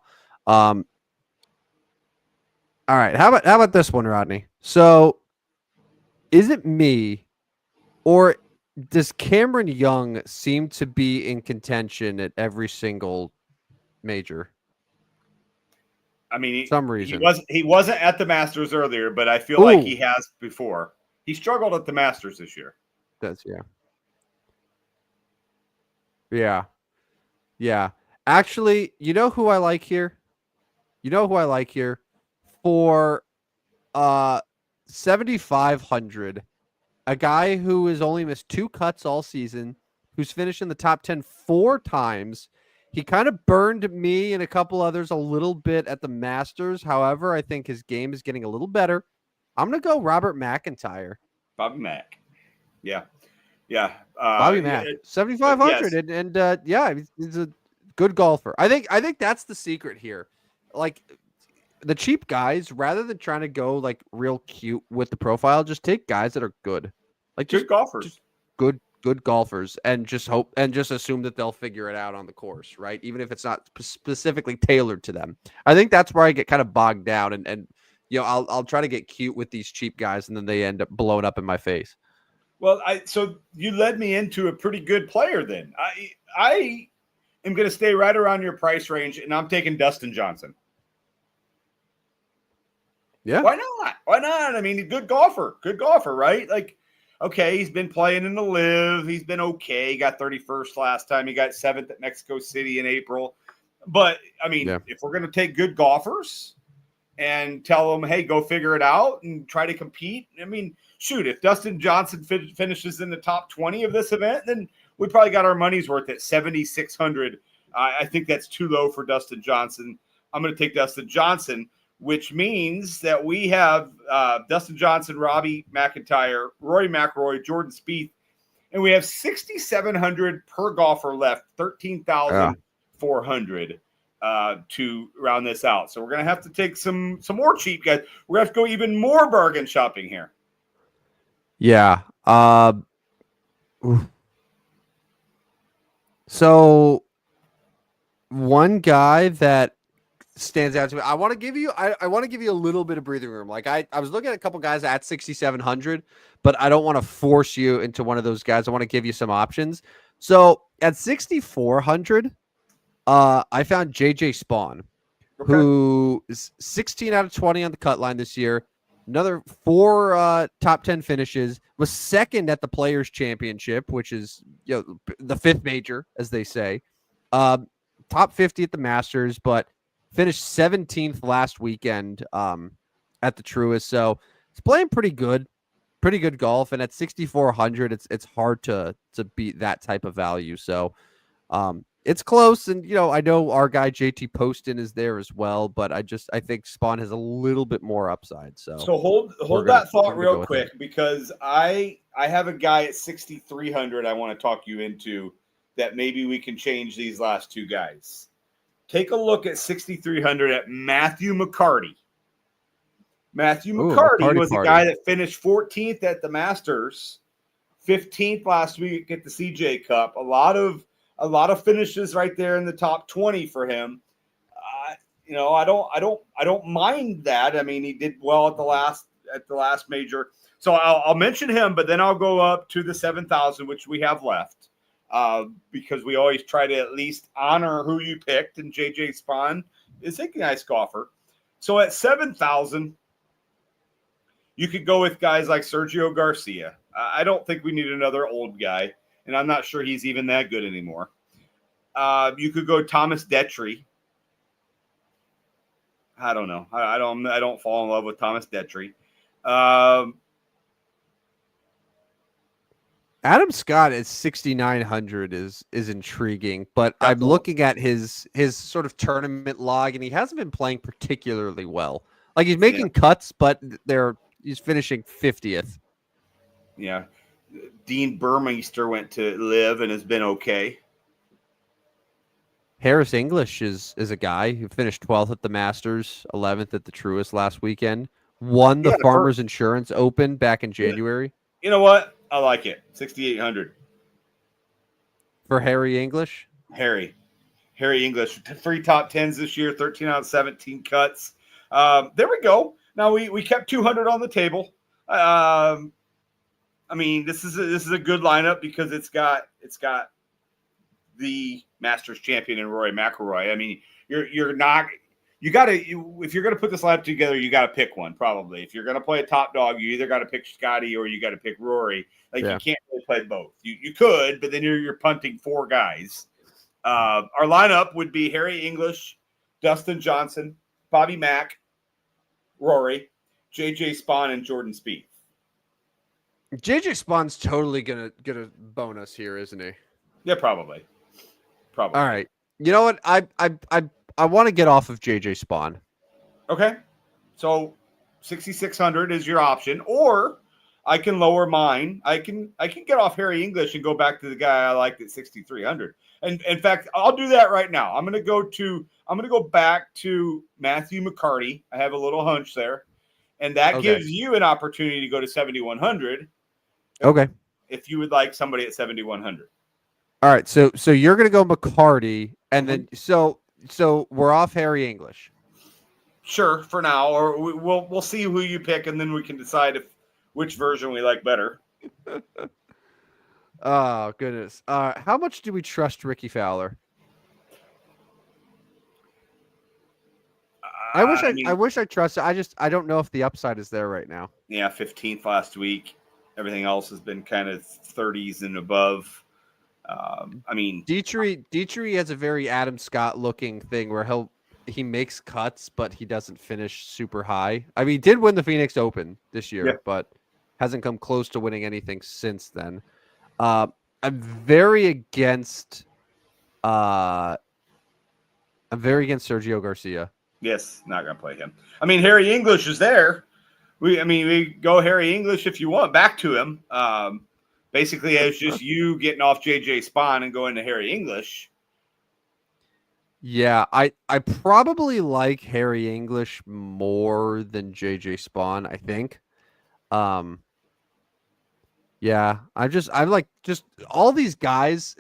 All right, how about this one, Rodney? So, is it me, or does Cameron Young seem to be in contention at every single major? I mean, some reason he wasn't at the Masters earlier, but I feel like he has before. He struggled at the Masters this year. That's yeah. Actually, you know who I like here? For 7,500, a guy who has only missed 2 cuts all season, who's finished in the top 10 4 times. He kind of burned me and a couple others a little bit at the Masters. However, I think his game is getting a little better. I'm going to go Robert McIntyre. Bobby Mack. Yeah. Yeah. Bobby Mack. 7,500. Yes. And he's a good golfer. I think that's the secret here. Like the cheap guys, rather than trying to go like real cute with the profile, just take guys that are good. Like just golfers. Just good golfers, and just hope and just assume that they'll figure it out on the course, right? Even if it's not specifically tailored to them. I think that's where I get kind of bogged down, and I'll try to get cute with these cheap guys, and then they end up blowing up in my face. Well, so you led me into a pretty good player then. I am going to stay right around your price range, and I'm taking Dustin Johnson. Yeah. Why not? I mean, good golfer, right? Like, okay, he's been playing in the Live. He's been okay. He got 31st last time. He got 7th at Mexico City in April. But, I mean, if we're going to take good golfers and tell them, hey, go figure it out and try to compete. I mean, shoot, if Dustin Johnson finishes in the top 20 of this event, then we probably got our money's worth at 7,600. I think that's too low for Dustin Johnson. I'm going to take Dustin Johnson, which means that we have Dustin Johnson, Robbie McIntyre, Rory McIlroy, Jordan Spieth, and we have 6,700 per golfer left, 13,400 to round this out. So we're going to have to take some more cheap guys. We're going to have to go even more bargain shopping here. Yeah. So one guy that stands out to me, I want to give you a little bit of breathing room. Like I was looking at a couple guys at 6,700, but I don't want to force you into one of those guys. I want to give you some options. So at 6,400, I found JJ Spawn, who is 16 out of 20 on the cut line this year. Another 4 top 10 finishes, was second at the Players Championship, which is the 5th major, as they say. Top 50 at the Masters, but finished 17th last weekend at the Truist. So it's playing pretty good golf. And at 6,400, it's hard to beat that type of value. So it's close. And, I know our guy JT Poston is there as well, but I think Spawn has a little bit more upside. So hold that thought real quick, because I have a guy at 6,300 I want to talk you into that maybe we can change these last two guys. Take a look at 6,300 at Matthew McCarty. McCarty was a guy that finished 14th at the Masters, 15th last week at the CJ Cup. A lot of finishes right there in the top 20 for him. I don't mind that. I mean, he did well at the last major. So I'll mention him, but then I'll go up to the 7,000, which we have left. because we always try to at least honor who you picked, and JJ Spawn is a nice golfer. So at 7,000, you could go with guys like Sergio Garcia. I don't think we need another old guy, and I'm not sure he's even that good anymore. You could go Thomas Detry. I don't know. I don't fall in love with Thomas Detry. Adam Scott at 6,900 is intriguing, but I'm looking at his sort of tournament log, and he hasn't been playing particularly well. Like, he's making cuts, but he's finishing 50th. Yeah. Dean Burmeister went to live and has been okay. Harris English is a guy who finished 12th at the Masters, 11th at the Truist last weekend, won the Farmers Insurance Open back in January. You know what? I like it. 6,800 for Harry English. Harry English, 3 top 10s this year, 13 out of 17 cuts. There we go. Now we kept 200 on the table. I mean, this is a good lineup because it's got the Masters champion in Rory McIlroy. I mean, if you're going to put this lineup together, you got to pick one probably. If you're going to play a top dog, you either got to pick Scotty or you got to pick Rory. You can't really play both. You could, but then you're punting 4 guys. Our lineup would be Harry English, Dustin Johnson, Bobby Mack, Rory, JJ Spawn, and Jordan Spieth. JJ Spawn's totally gonna bonus here, isn't he? Yeah, probably. All right. You know what? I want to get off of JJ Spawn. Okay. So 6,600 is your option, or I can lower mine. I can get off Harry English and go back to the guy I liked at 6,300. And in fact, I'll do that right now. I'm going to go back to Matthew McCarty. I have a little hunch there, and that gives you an opportunity to go to 7,100. Okay. If you would like somebody at 7,100. All right. So you're going to go McCarty, and then so we're off Harry English. Sure, for now, or we'll see who you pick, and then we can decide which version we like better. Oh goodness! How much do we trust Ricky Fowler? I wish I trusted. I don't know if the upside is there right now. Yeah, 15th last week. Everything else has been kind of 30s and above. I mean, Dietrich has a very Adam Scott looking thing where he makes cuts, but he doesn't finish super high. I mean, he did win the Phoenix Open this year, but hasn't come close to winning anything since then. I'm very against Sergio Garcia. Yes, not gonna play him. I mean, Harry English is there. We go Harry English if you want back to him. Basically, it's just you getting off JJ Spawn and going to Harry English. Yeah, I probably like Harry English more than JJ Spawn, I think. Yeah, I like all these guys.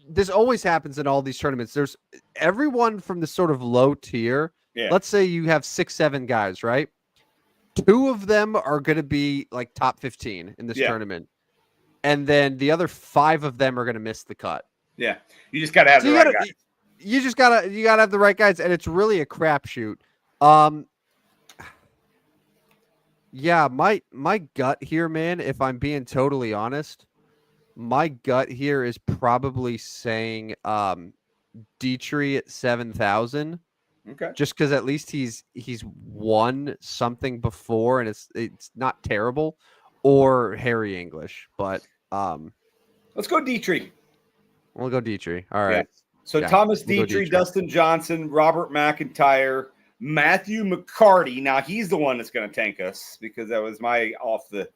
This always happens in all these tournaments. There's everyone from the sort of low tier. Yeah. Let's say you have 6-7 guys, right? 2 of them are going to be like top 15 in this tournament. And then the other 5 of them are going to miss the cut. Yeah. You just got to have the right guys. You got to have the right guys, and it's really a crapshoot. Yeah, my gut here, man, if I'm being totally honest, my gut here is probably saying Dietrich at 7,000. Okay. Just because at least he's won something before, and it's not terrible, or Harry English, but let's go Dietrich. We'll go Dietrich. All right. Yeah. So Thomas Dietrich, Dustin Johnson, Robert McIntyre, Matthew McCarty. Now he's the one that's going to tank us because that was my off the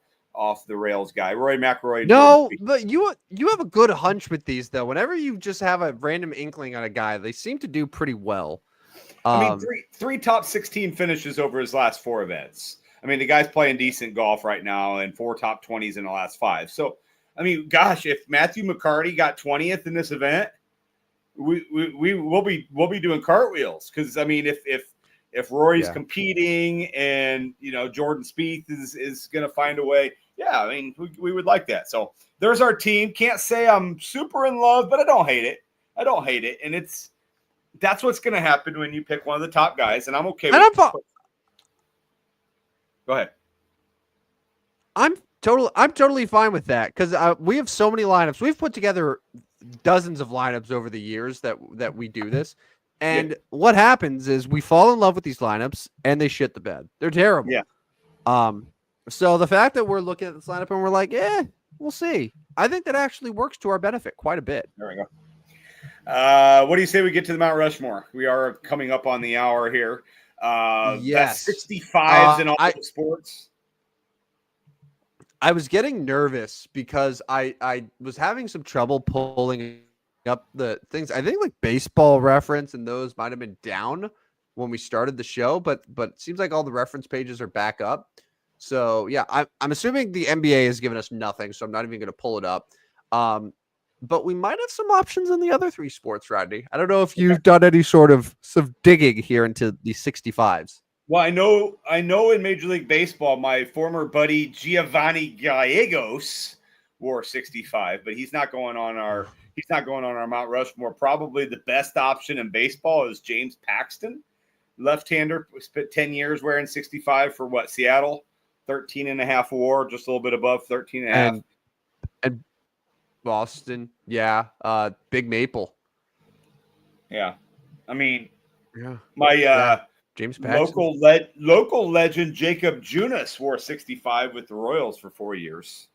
rails guy. Rory McIlroy. No, but you have a good hunch with these though. Whenever you just have a random inkling on a guy, they seem to do pretty well. I mean, three top 16 finishes over his last 4 events. I mean, the guy's playing decent golf right now, and 4 top 20s in the last 5. So, I mean, gosh, if Matthew McCarty got 20th in this event, we'll be doing cartwheels because I mean, if Rory's competing and Jordan Spieth is going to find a way, Yeah, I mean, we would like that. So there's our team. Can't say I'm super in love, but I don't hate it. And that's what's going to happen when you pick one of the top guys, and I'm okay with it. Go ahead. I'm totally fine with that because we have so many lineups. We've put together dozens of lineups over the years that we do this, and what happens is we fall in love with these lineups and they shit the bed. They're terrible. Yeah. So the fact that we're looking at this lineup and we're like, we'll see. I think that actually works to our benefit quite a bit. There we go. What do you say we get to the Mount Rushmore? We are coming up on the hour here. Yes. Best 65s in all the sports. I was getting nervous because I was having some trouble pulling up the things. I think like Baseball Reference and those might have been down when we started the show, but it seems like all the reference pages are back up. So yeah, I'm assuming the NBA has given us nothing, so I'm not even going to pull it up. But we might have some options in the other three sports, Rodney. I don't know if you've done any sort of digging here into the 65s. Well, I know in Major League Baseball, my former buddy Giovanni Gallegos wore 65, but he's not going on our Mount Rushmore. Probably the best option in baseball is James Paxton, left-hander, spent 10 years wearing 65 for Seattle, 13 and a half WAR, just a little bit above 13 and a half. And Boston, Big Maple. Yeah. I mean, James Paxton. Local legend Jacob Junis wore 65 with the Royals for 4 years.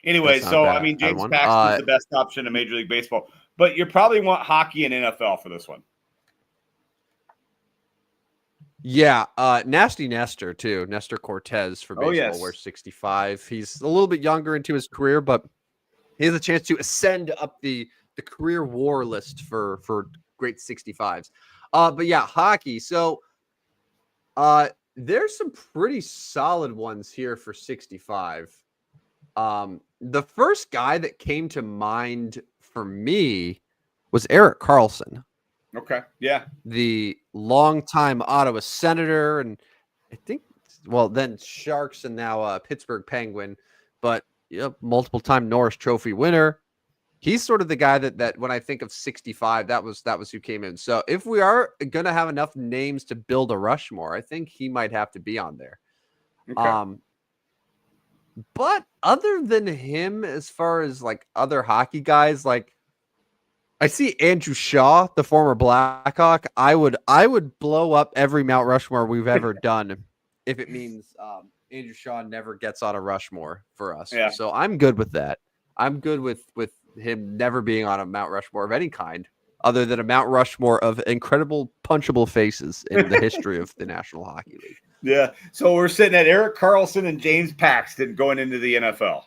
Anyway, I mean, James Paxton is the best option in Major League Baseball, but you probably want hockey and NFL for this one. Yeah, Nasty Nestor too. Nestor Cortez for baseball wears 65. He's a little bit younger into his career, but he has a chance to ascend up the career WAR list for great 65s. But yeah, hockey. So there's some pretty solid ones here for 65. The first guy that came to mind for me was Erik Karlsson. Okay. Yeah. The longtime Ottawa Senator, and I think, then Sharks and now Pittsburgh Penguin, but multiple time Norris Trophy winner. He's sort of the guy that when I think of 65, that was who came in. So if we are going to have enough names to build a Rushmore, I think he might have to be on there. Okay. But other than him, as far as like other hockey guys, like I see Andrew Shaw, the former Blackhawk. I would blow up every Mount Rushmore we've ever done if it means Andrew Shaw never gets on a Rushmore for us. Yeah. So I'm good with that. I'm good with him never being on a Mount Rushmore of any kind other than a Mount Rushmore of incredible punchable faces in the history of the National Hockey League. Yeah. So we're sitting at Erik Karlsson and James Paxton going into the NFL.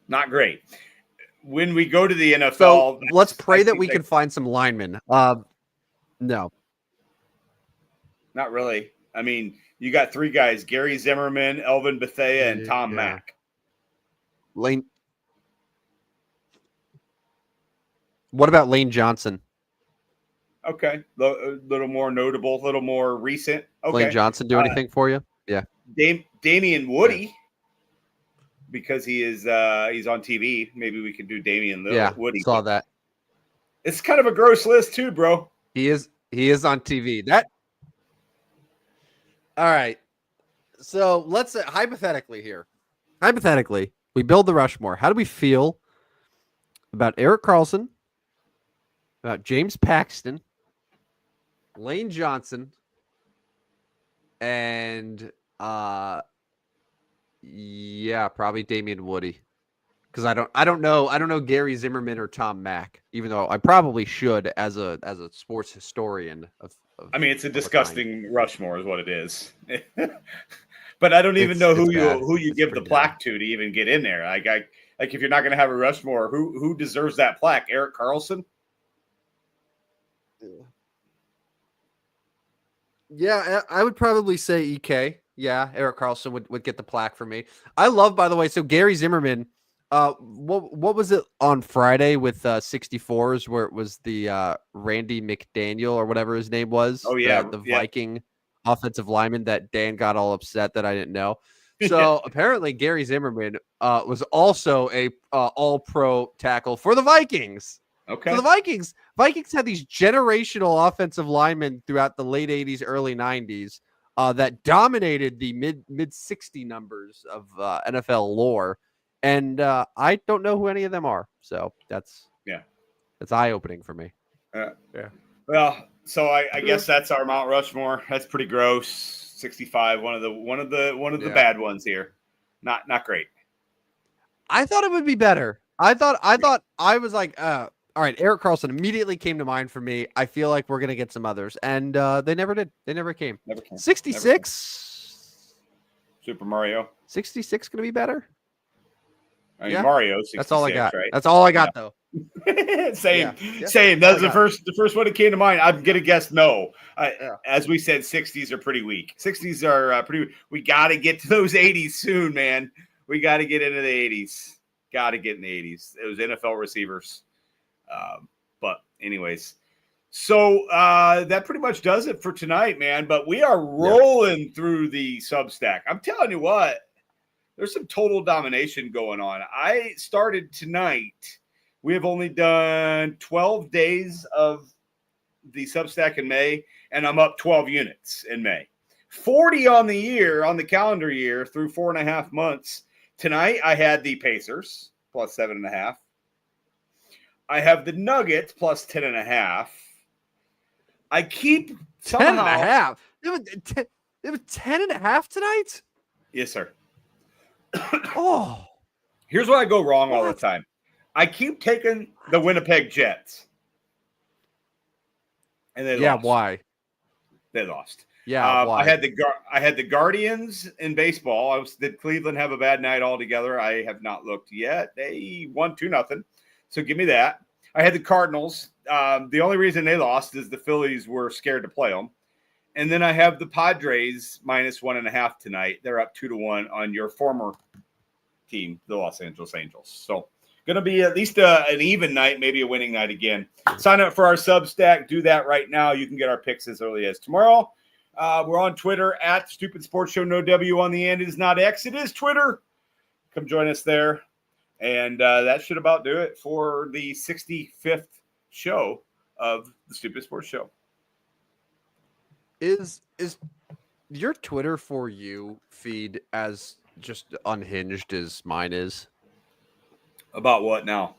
Not great. When we go to the NFL, so let's pray that we can find some linemen. No. Not really. I mean, you got three guys: Gary Zimmerman, Elvin Bethea, and Tom Mack. Lane. What about Lane Johnson? Okay, a little more notable, a little more recent. Okay. Lane Johnson do anything for you? Yeah. Damian Woody, because he is he's on TV. Maybe we can do Damian Woody. Saw that. It's kind of a gross list too, bro. He is on TV. That. All right. So let's say hypothetically, we build the Rushmore. How do we feel about Erik Karlsson, about James Paxton, Lane Johnson, and probably Damian Woody? Because I don't know Gary Zimmerman or Tom Mack, even though I probably should as a sports historian of I mean, it's a disgusting Rushmore is what it is. But I don't even know who you give the plaque to even get in there. Like if you're not going to have a Rushmore, who deserves that plaque? Erik Karlsson? Yeah, I would probably say EK. Yeah, Erik Karlsson would get the plaque for me. I love, by the way, so Gary Zimmerman, what was it on Friday with 64s where it was the Randy McDaniel or whatever his name was? Oh, yeah. The Viking offensive lineman that Dan got all upset that I didn't know. So apparently Gary Zimmerman was also a all-pro tackle for the Vikings. Okay. So the Vikings had these generational offensive linemen throughout the late 80s, early 90s that dominated the mid 60 numbers of NFL lore. And I don't know who any of them are. So that's eye-opening for me. Yeah. Well, so I guess that's our Mount Rushmore. That's pretty gross. 65, one of the bad ones here. Not great. I thought it would be better. I was like, all right, Eric Carlson immediately came to mind for me. I feel like we're gonna get some others, and they never did. They never came. 66. Super Mario. 66 gonna be better. I mean, Mario. 66, that's all I got. Right? That's all I got, though. Same. That was the first one that came to mind. I'm gonna guess no. As we said, 60s are pretty weak. 60s are pretty. We got to get to those 80s soon, man. We got to get into the 80s. Got to get in the 80s. It was NFL receivers. But anyways, so that pretty much does it for tonight, man. But we are rolling through the Substack. I'm telling you what. There's some total domination going on. I started tonight. We have only done 12 days of the Substack in May, and I'm up 12 units in May. 40 on the year, on the calendar year, through 4.5 months. Tonight, I had the Pacers, plus 7.5. I have the Nuggets, plus 10.5. I keep somehow... 10.5? It was 10.5 tonight? Yes, sir. Oh, here's where I go wrong all the time. I keep taking the Winnipeg Jets, and they lost. Why? They lost. Yeah, why? I had the Guardians in baseball. Did Cleveland have a bad night altogether? I have not looked yet. They won 2-0, so give me that. I had the Cardinals. The only reason they lost is the Phillies were scared to play them. And then I have the Padres minus 1.5 tonight. They're up 2-1 on your former team, the Los Angeles Angels. So going to be at least an even night, maybe a winning night again. Sign up for our Substack. Do that right now. You can get our picks as early as tomorrow. We're on Twitter at Stupid Sports Show. No W on the end. It is not X. It is Twitter. Come join us there. And that should about do it for the 65th show of the Stupid Sports Show. Is your Twitter for you feed as just unhinged as mine is? About what now?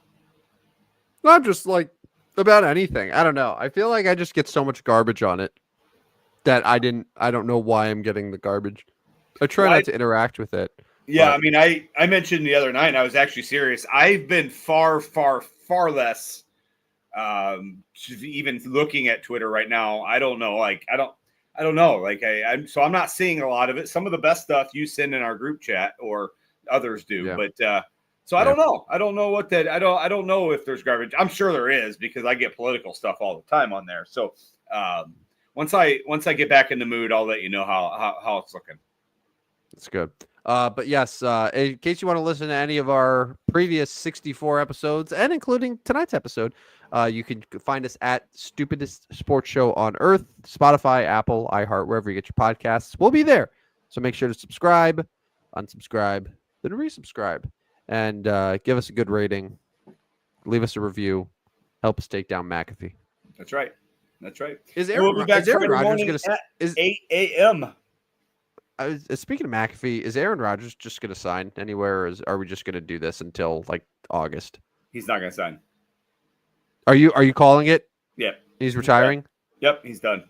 Not just like about anything. I don't know. I feel like I just get so much garbage on it that I don't know why I'm getting the garbage. I try not to interact with it. Yeah, but. I mean, I mentioned the other night, and I was actually serious. I've been far, far, far less even looking at Twitter right now. I don't know. Like, I don't know. Like I'm not seeing a lot of it. Some of the best stuff you send in our group chat or others do, but so I don't know. I don't know what that. I don't know if there's garbage. I'm sure there is because I get political stuff all the time on there. So once I get back in the mood, I'll let you know how it's looking. That's good. But yes, in case you want to listen to any of our previous 64 episodes and including tonight's episode, you can find us at Stupidest Sports Show on Earth, Spotify, Apple, iHeart, wherever you get your podcasts. We'll be there. So make sure to subscribe, unsubscribe, then resubscribe, and give us a good rating. Leave us a review. Help us take down McAfee. That's right. That's right. We'll be back Aaron Rodgers going to 8 a.m. Speaking of McAfee, is Aaron Rodgers just going to sign anywhere, or are we just going to do this until like August? He's not going to sign. Are you calling it? Yep. He's retiring? Yep, he's done.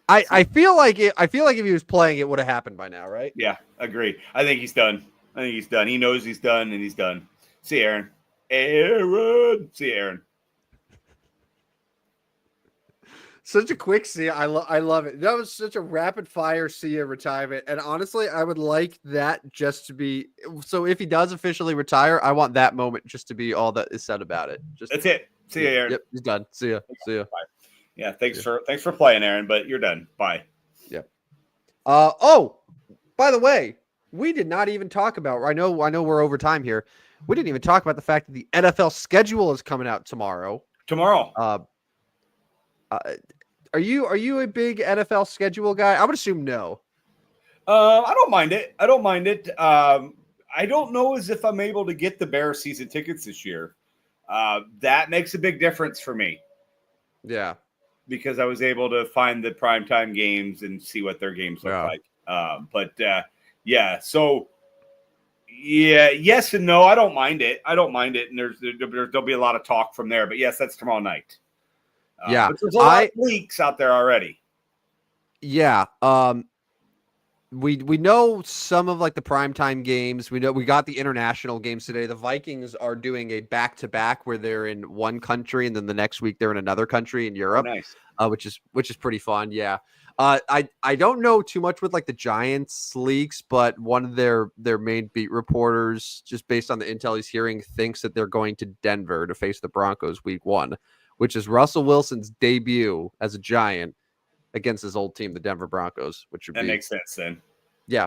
I feel like if he was playing, it would have happened by now, right? Yeah, agree. I think he's done. He knows he's done, and he's done. See you, Aaron. See you, Aaron. Such a quick see. I love it. That was such a rapid fire see ya retirement. And honestly, I would like that just to be. So if he does officially retire, I want that moment just to be all that is said about it. That's it. See ya, Aaron. Yep, he's done. See ya. Bye. Yeah, thanks for playing, Aaron, but you're done. Bye. Yep. Oh, by the way, we did not even talk about. I know we're over time here. We didn't even talk about the fact that the NFL schedule is coming out tomorrow. Are you a big NFL schedule guy? I would assume no. I don't mind it. I don't mind it. I don't know as if I'm able to get the Bears season tickets this year. That makes a big difference for me. Yeah. Because I was able to find the primetime games and see what their games look like. So yes and no. I don't mind it. And there'll be a lot of talk from there. But yes, that's tomorrow night. But there's a lot of leaks out there already. Yeah. We know some of like the primetime games. We know we got the international games today. The Vikings are doing a back-to-back where they're in one country and then the next week they're in another country in Europe. Oh, nice. Which is pretty fun. Yeah. I don't know too much with like the Giants leaks, but one of their main beat reporters, just based on the intel he's hearing, thinks that they're going to Denver to face the Broncos week 1, which is Russell Wilson's debut as a Giant against his old team, the Denver Broncos, which would makes sense then. Yeah,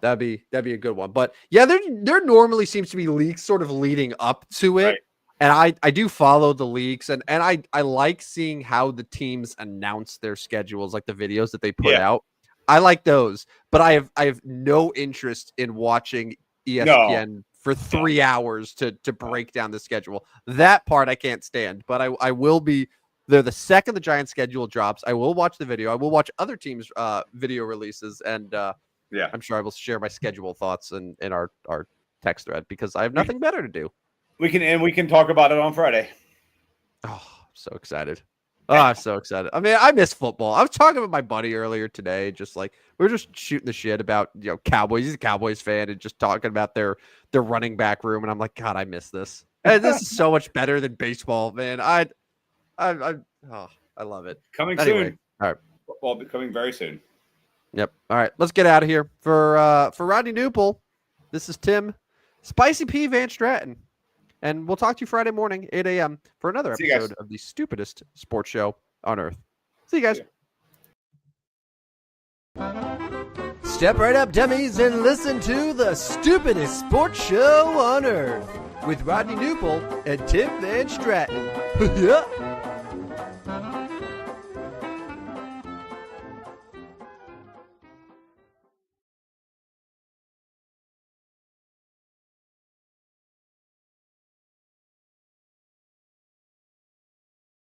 that'd be a good one. But yeah, there normally seems to be leaks sort of leading up to it. Right. And I do follow the leaks and I like seeing how the teams announce their schedules, like the videos that they put out. I like those, but I have no interest in watching ESPN for 3 hours to break down the schedule. That part I can't stand, but I will be there the second the Giants schedule drops. I will watch the video. I will watch other teams' video releases, and I'm sure I will share my schedule thoughts in our text thread because I have nothing better to do. We can talk about it on Friday. Oh, I'm so excited. Oh, I'm so excited. I mean, I miss football. I was talking with my buddy earlier today, just like we were just shooting the shit about, Cowboys. He's a Cowboys fan and just talking about their running back room. And I'm like, God, I miss this. And this is so much better than baseball, man. I love it. Coming soon. All right. Football coming very soon. Yep. All right. Let's get out of here. For Rodney Newpol, this is Tim Spicy P Van Stratton. And we'll talk to you Friday morning, 8 a.m. for another episode of the stupidest sports show on earth. See you guys. Step right up, dummies, and listen to the stupidest sports show on earth with Rodney Newpol and Tim Van Stratton.